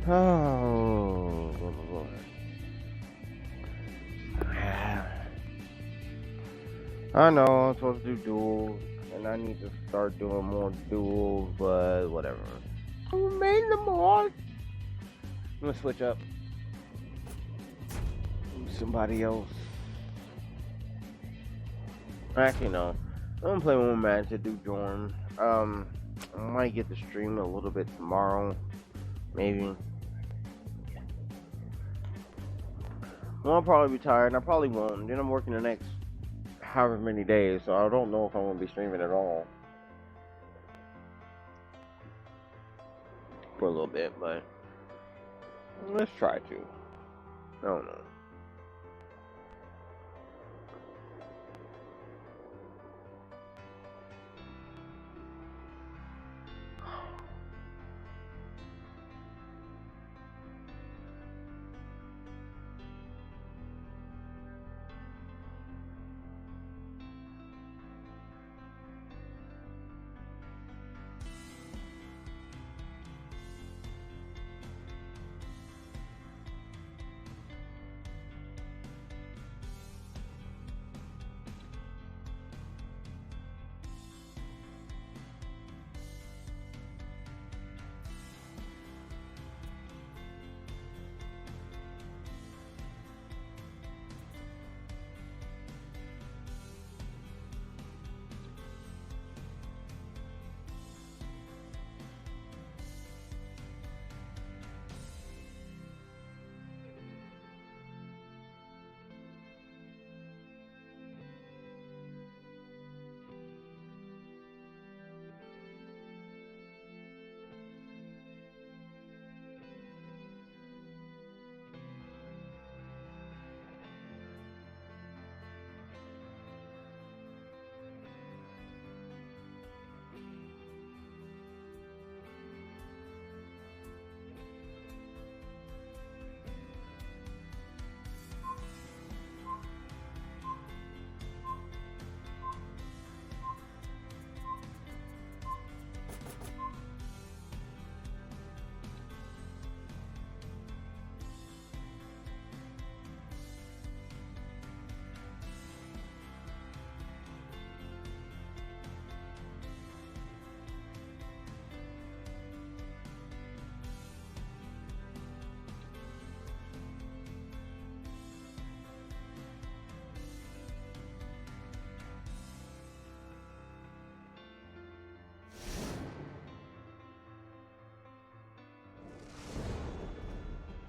Oh, Lord. I know I'm supposed to do duels, and I need to start doing more duels, but whatever. Who made them all? I'm gonna switch up. Somebody else. Actually, no. I'm gonna play one match to do Jorn. I might get to stream a little bit tomorrow, maybe. Well, I'll probably be tired, and I probably won't. Then I'm working the next however many days, so I don't know if I'm gonna be streaming at all for a little bit, but let's try to. I don't know.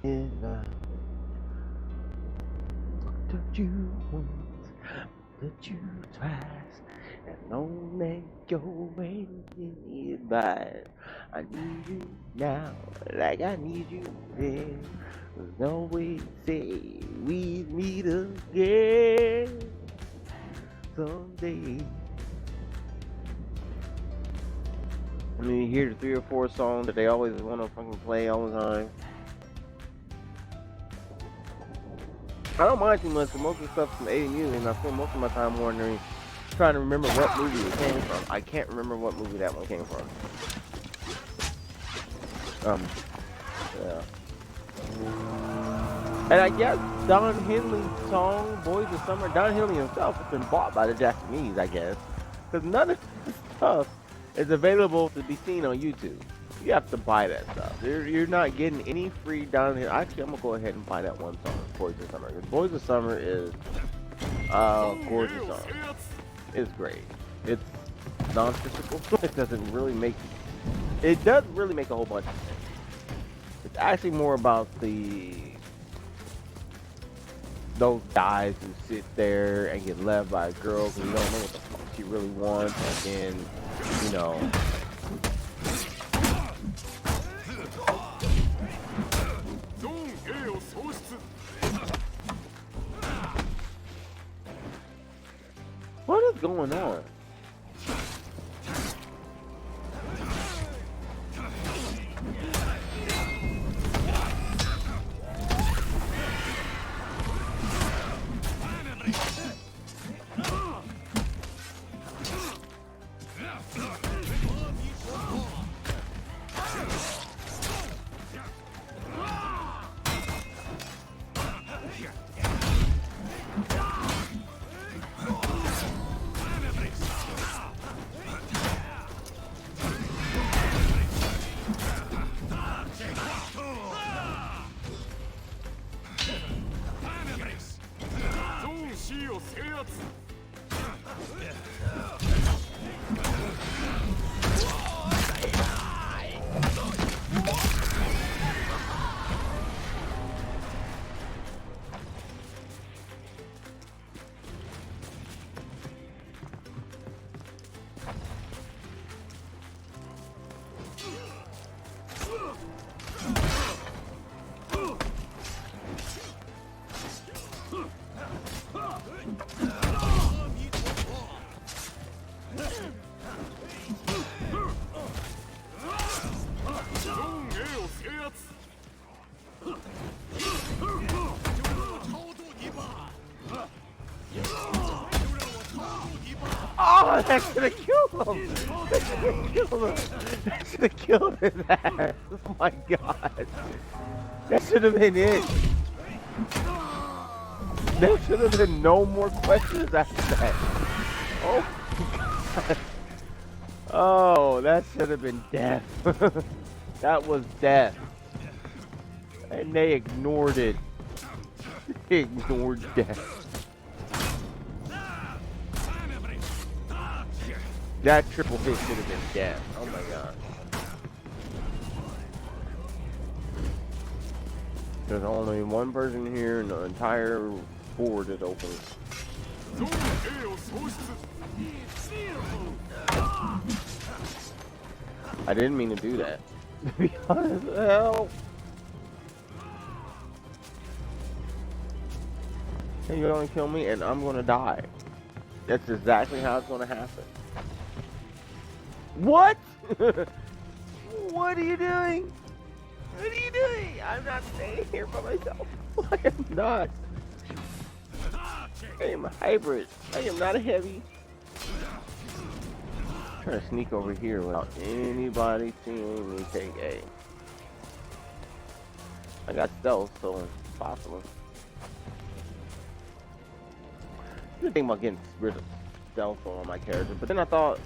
If I looked at you once, looked at you twice, and only your way is by. I need you now, like I need you then. There's always say we meet again someday. I mean, you hear the 3 or 4 songs that they always want to fucking play all the time. I don't mind too much, but most of the stuff's from 80 music, and I spend most of my time wondering, trying to remember what movie it came from. I can't remember what movie that one came from. Yeah. And I guess Don Henley's song, Boys of Summer, Don Henley himself has been bought by the Japanese, I guess. Because none of this stuff is available to be seen on YouTube. You have to buy that stuff. You're not getting any free Don Henley. Actually, I'm going to go ahead and buy that one song, Boys of Summer. Because Boys of Summer is a gorgeous song. It's great. It's non-physical. It doesn't really make... It does really make a whole bunch of sense. It's actually more about those guys who sit there and get left by a girl because you don't know what the fuck she really wants, and then, you know, what is going on? Oh, that should have killed him! That should have killed him! That should have killed his ass! Oh my god! That should have been it! There should have been no more questions after that! Oh my god! Oh, that should have been death! That was death! And they ignored it! They ignored death! That triple hit should have been death. Oh my god. There's only one person here and the entire board is open. I didn't mean to do that. To be honest, help! And you're gonna kill me and I'm gonna die. That's exactly how it's gonna happen. What? What are you doing? What are you doing? I'm not staying here by myself. I am not. I am a hybrid. I am not a heavy. I'm trying to sneak over here without anybody seeing me take A. I got stealth, so it's possible. I didn't think about getting rid of stealth on my character, but then I thought,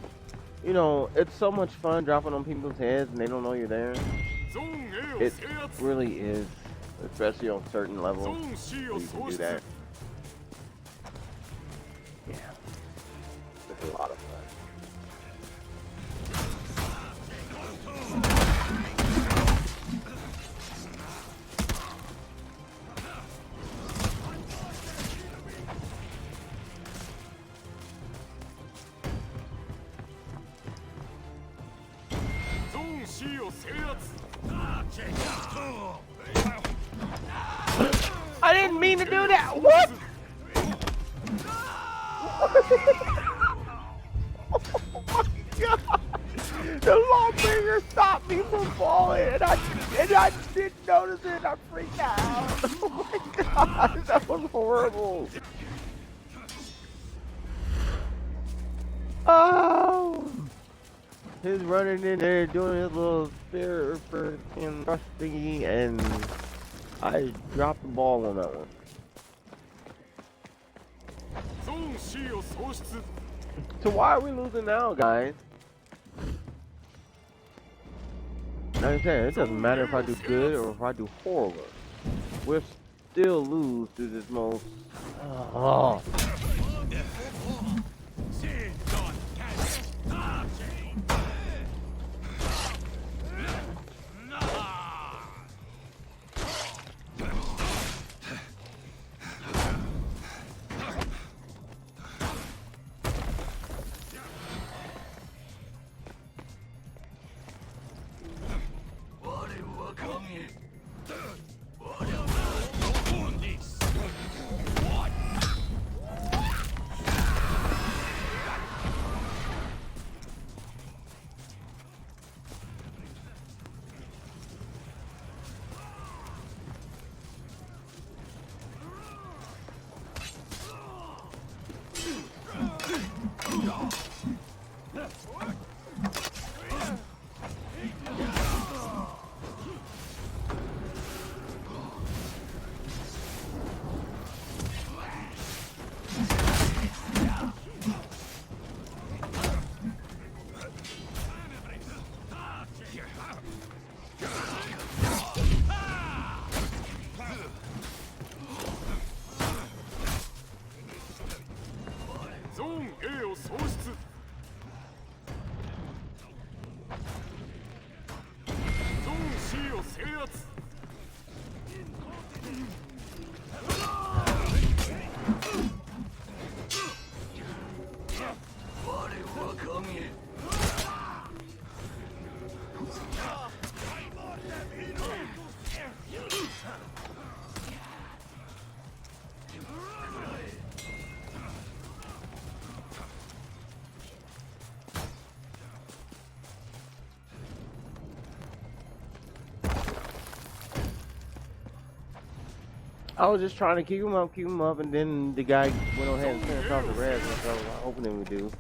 you know, it's so much fun dropping on people's heads and they don't know you're there. It really is, especially on certain levels. You can do that. Yeah, it's a lot of fun. didn't mean to do that. What? Oh my God. The lawbringer stopped me from falling, and I didn't notice it. And I freaked out. Oh my God, that was horrible. Oh, he's running in there doing his little spear for him rush thingy, and I dropped the ball on that one. ゾーン C を喪失 So why are we losing now, guys? Like I said, it doesn't matter if I do good or if I do horrible. We'll still lose to this most. Oh. A を喪失ゾーン C を制圧我は神 I was just trying to keep him up, and then the guy went on ahead and finished off the res, which I was hoping he would do.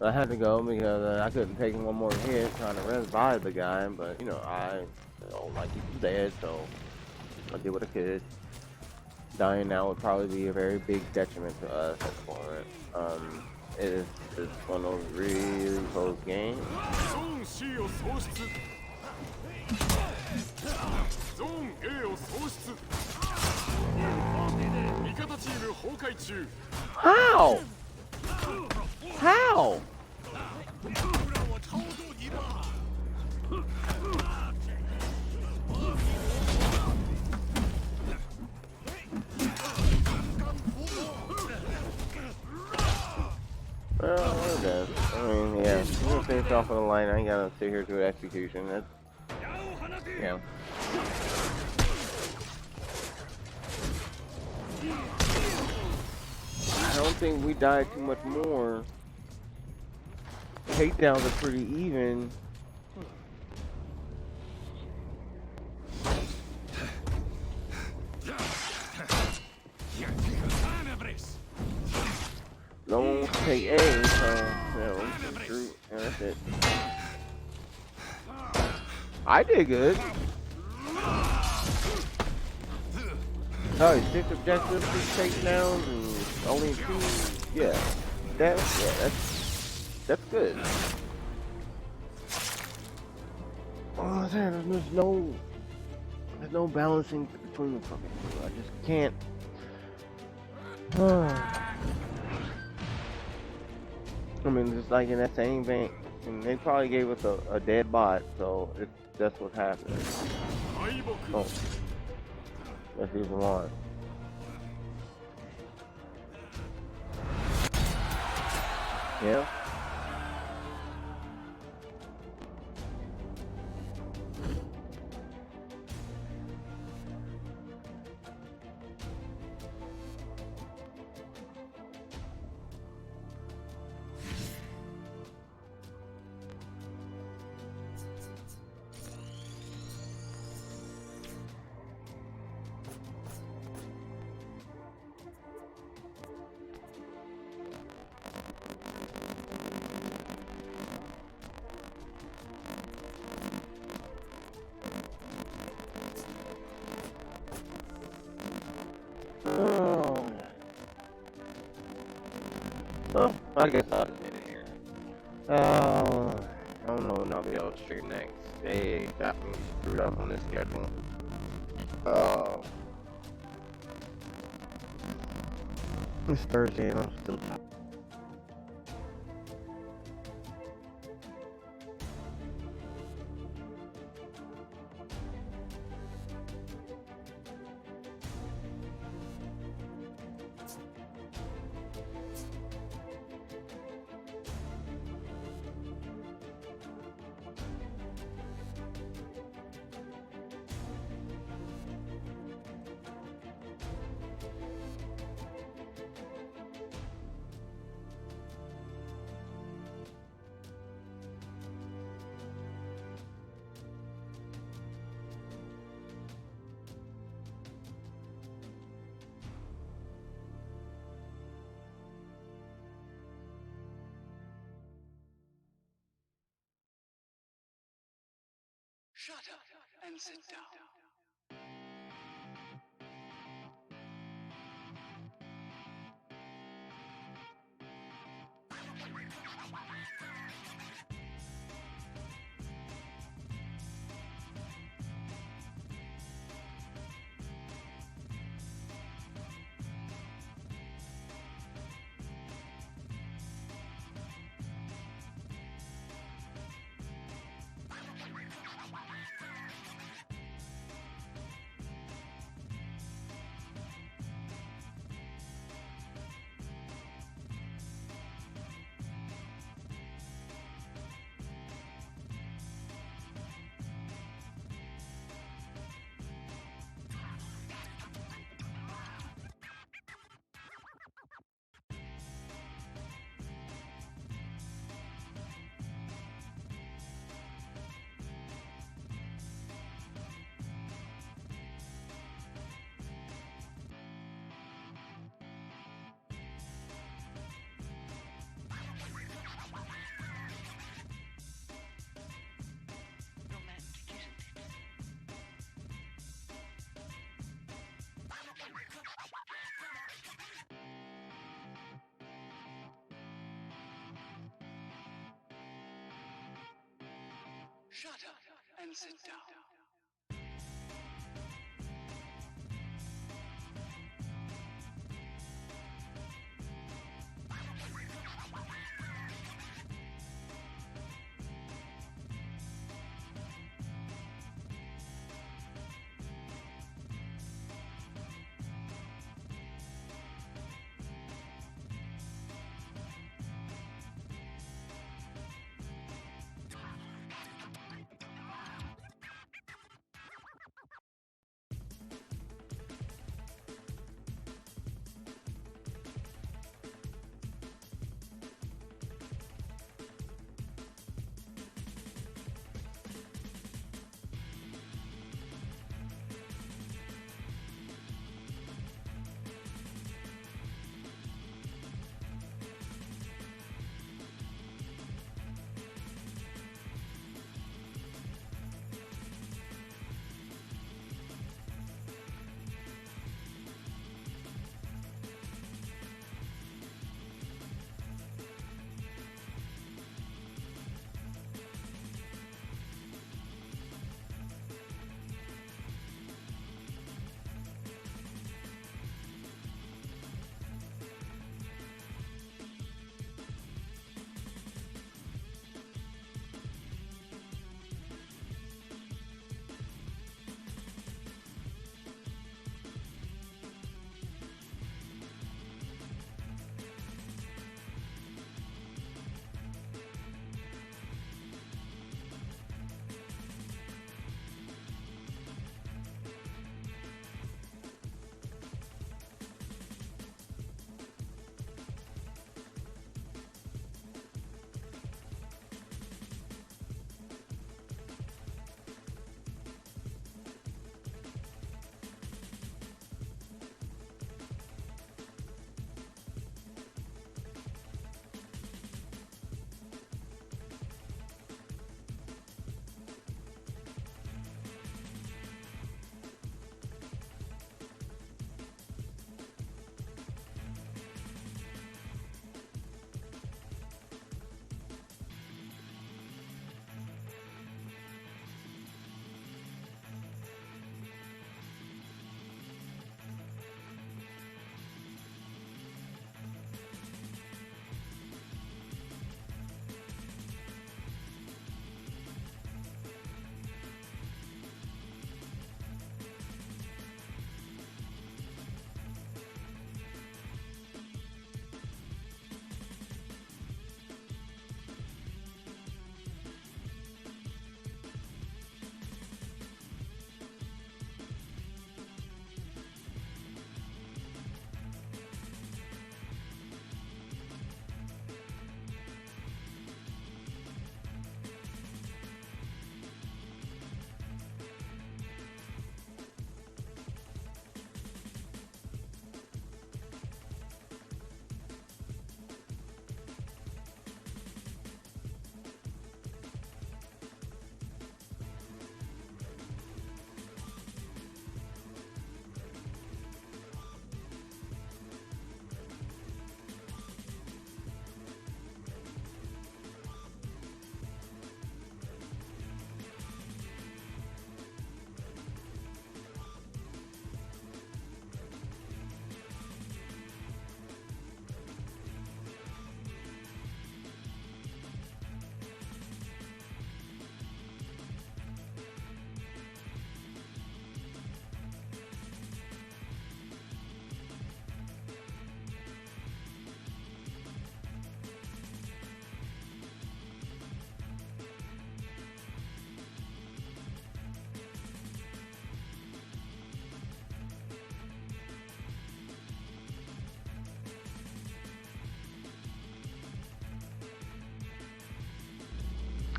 I had to go because I couldn't take one more hit trying to res by the guy, but you know, like he was dead, so I did what I could. Dying now would probably be a very big detriment to us at the moment. It is just one of those really close games. ゾーン C を喪失ゾーン A を喪失 味方チーム崩壊中 How? How? Well, we're dead. I mean, yeah, we're gonna finish off on the line. I ain't gotta sit here to execution. That's, yeah. I don't think we died too much more. Takedowns are pretty even. No one wants to take A, so yeah, that's it. I did good. Oh, 6 objectives, 6 takedowns, and only 2. Yeah, that's good. Oh, there's no balancing between the fucking two. I just can't. I mean, just like in that same vein, and they probably gave us a dead bot, so that's what's happening. Oh, let's use them on. Yeah. I guess I'll end it here. I don't know when I'll be able to stream next. They got me screwed up on this schedule. It's Thursday and I'm still Shut up and sit down. Shut up and sit down.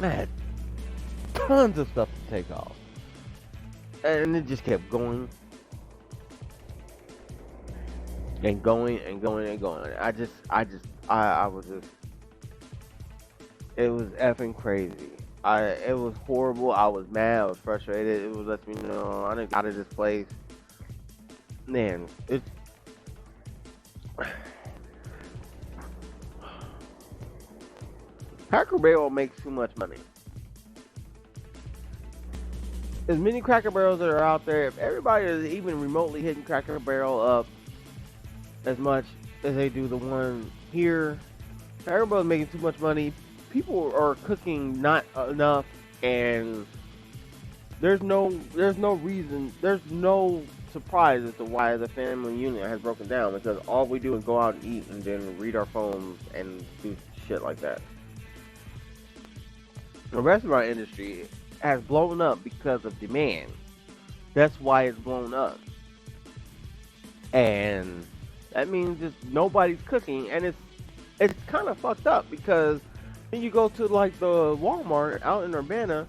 I had tons of stuff to take off. And it just kept going and going and going and going. I was just, it was effing crazy. It was horrible. I was mad. I was frustrated. It was letting me know I didn't get out of this place. Man, it's Cracker Barrel makes too much money. As many Cracker Barrels that are out there, if everybody is even remotely hitting Cracker Barrel up as much as they do the one here, Cracker Barrel is making too much money. People are cooking not enough, and there's no reason, there's no surprise as to why the family unit has broken down, because all we do is go out and eat and then read our phones and do shit like that. The restaurant industry has blown up because of demand. That's why it's blown up. And that means just nobody's cooking, and it's kind of fucked up, because then you go to like the Walmart out in Urbana,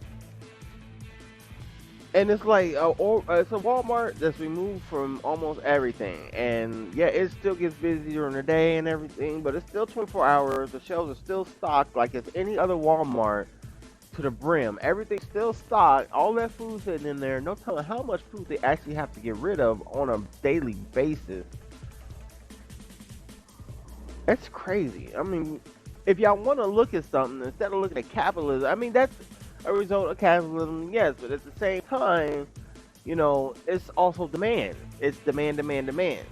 and it's like it's a Walmart that's removed from almost everything. And yeah, it still gets busy during the day and everything, but it's still 24 hours. The shelves are still stocked like it's any other Walmart to the brim. Everything's still stocked. All that food sitting in there. No telling how much food they actually have to get rid of on a daily basis. That's crazy. I mean, if y'all want to look at something instead of looking at capitalism, I mean, that's a result of capitalism, yes, but at the same time, you know, it's also demand. It's demand, demand, demand.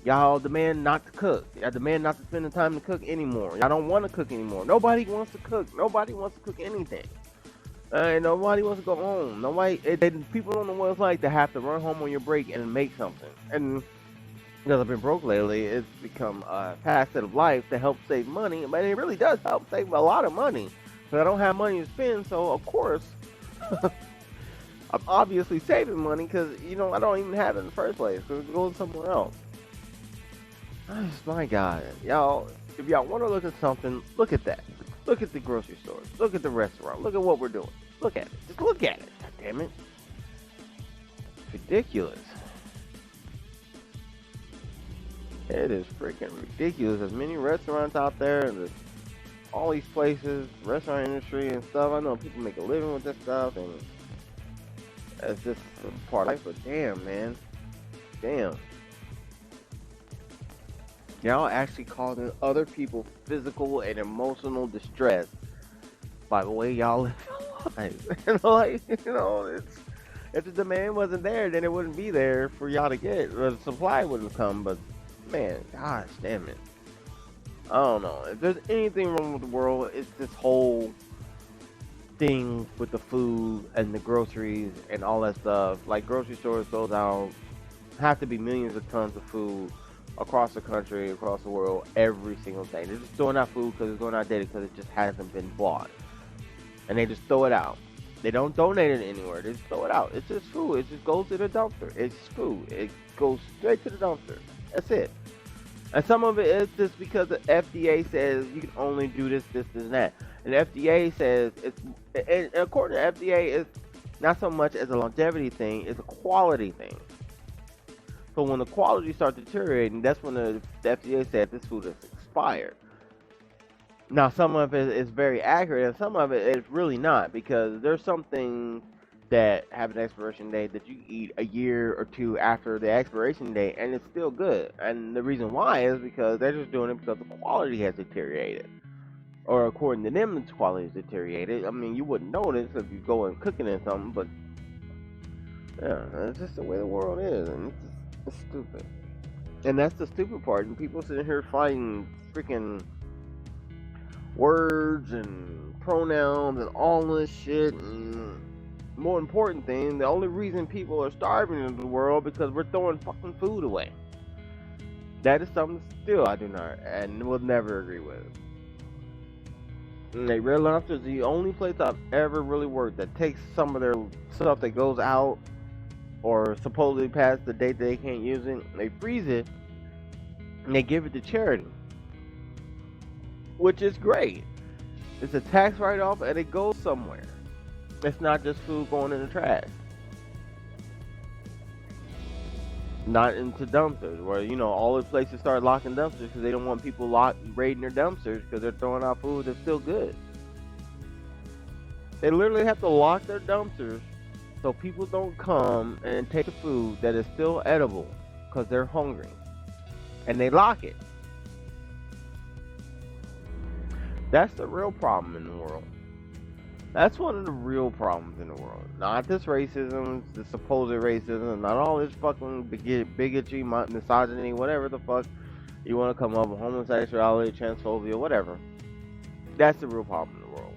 Y'all demand not to cook. Y'all demand not to spend the time to cook anymore. Y'all don't want to cook anymore. Nobody wants to cook. Nobody wants to cook anything. Nobody wants to go home. People don't know what it's like to have to run home on your break and make something. And because I've been broke lately, it's become a facet of life to help save money. But it really does help save a lot of money. Because I don't have money to spend, so of course, I'm obviously saving money because, you know, I don't even have it in the first place. Because it goes somewhere else. Oh, my God. Y'all, if y'all want to look at something, look at that. Look at the grocery stores. Look at the restaurant. Look at what we're doing. Look at it. Just look at it. God damn it. It's ridiculous. It is freaking ridiculous. There's many restaurants out there, and there's all these places, restaurant industry and stuff. I know people make a living with this stuff, and it's just a part of life, but damn, man. Damn. Y'all actually causing other people physical and emotional distress by the way y'all live your lives. If the demand wasn't there, then it wouldn't be there for y'all to get. The supply wouldn't come, but man, gosh damn it. I don't know. If there's anything wrong with the world, it's this whole thing with the food and the groceries and all that stuff. Like, grocery stores sold out, have to be millions of tons of food across the country, across the world, every single day. They're just throwing out food because it's going outdated because it just hasn't been bought. And they just throw it out. They don't donate it anywhere. They just throw it out. It's just food. It just goes to the dumpster. It's food. It goes straight to the dumpster. That's it. And some of it is just because the FDA says you can only do this, this, and that. And the FDA says and according to the FDA, it's not so much as a longevity thing, it's a quality thing. So when the quality starts deteriorating, that's when the FDA said this food is expired. Now, some of it is very accurate, and some of it is really not, because there's some things that have an expiration date that you eat a year or two after the expiration date, and it's still good. And the reason why is because they're just doing it because the quality has deteriorated. Or according to them, the quality has deteriorated. I mean, you wouldn't notice if you go and cooking in something, but yeah, it's just the way the world is, and it's stupid. And that's the stupid part. And people sitting here fighting freaking words and pronouns and all this shit. And more important thing, the only reason people are starving in the world because we're throwing fucking food away. That is something still I do not and will never agree with. And Red Lobster is the only place I've ever really worked that takes some of their stuff that goes out or supposedly past the date that they can't use it, they freeze it, and they give it to charity. Which is great. It's a tax write-off, and it goes somewhere. It's not just food going in the trash. Not into dumpsters, where all the places start locking dumpsters because they don't want people raiding their dumpsters because they're throwing out food that's still good. They literally have to lock their dumpsters so people don't come and take the food that is still edible because they're hungry, and they lock it. That's the real problem in the world. That's one of the real problems in the world. Not this racism, the supposed racism, not all this fucking bigotry, misogyny, whatever the fuck you want to come up with, homosexuality, transphobia, whatever. That's the real problem in the world.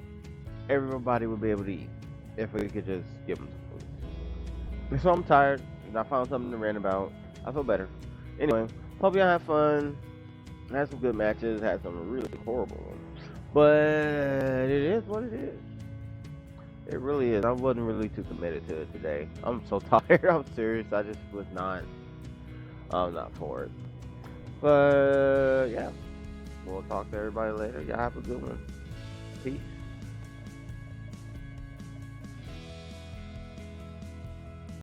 Everybody would be able to eat if we could just give them some food. So I'm tired, and I found something to rant about. I feel better. Anyway, hope y'all have fun. Had some good matches, had some really horrible ones. But it is what it is. It really is. I wasn't really too committed to it today. I'm so tired. I'm serious. I just was not. I'm not for it. But yeah, we'll talk to everybody later. Y'all have a good one. Peace.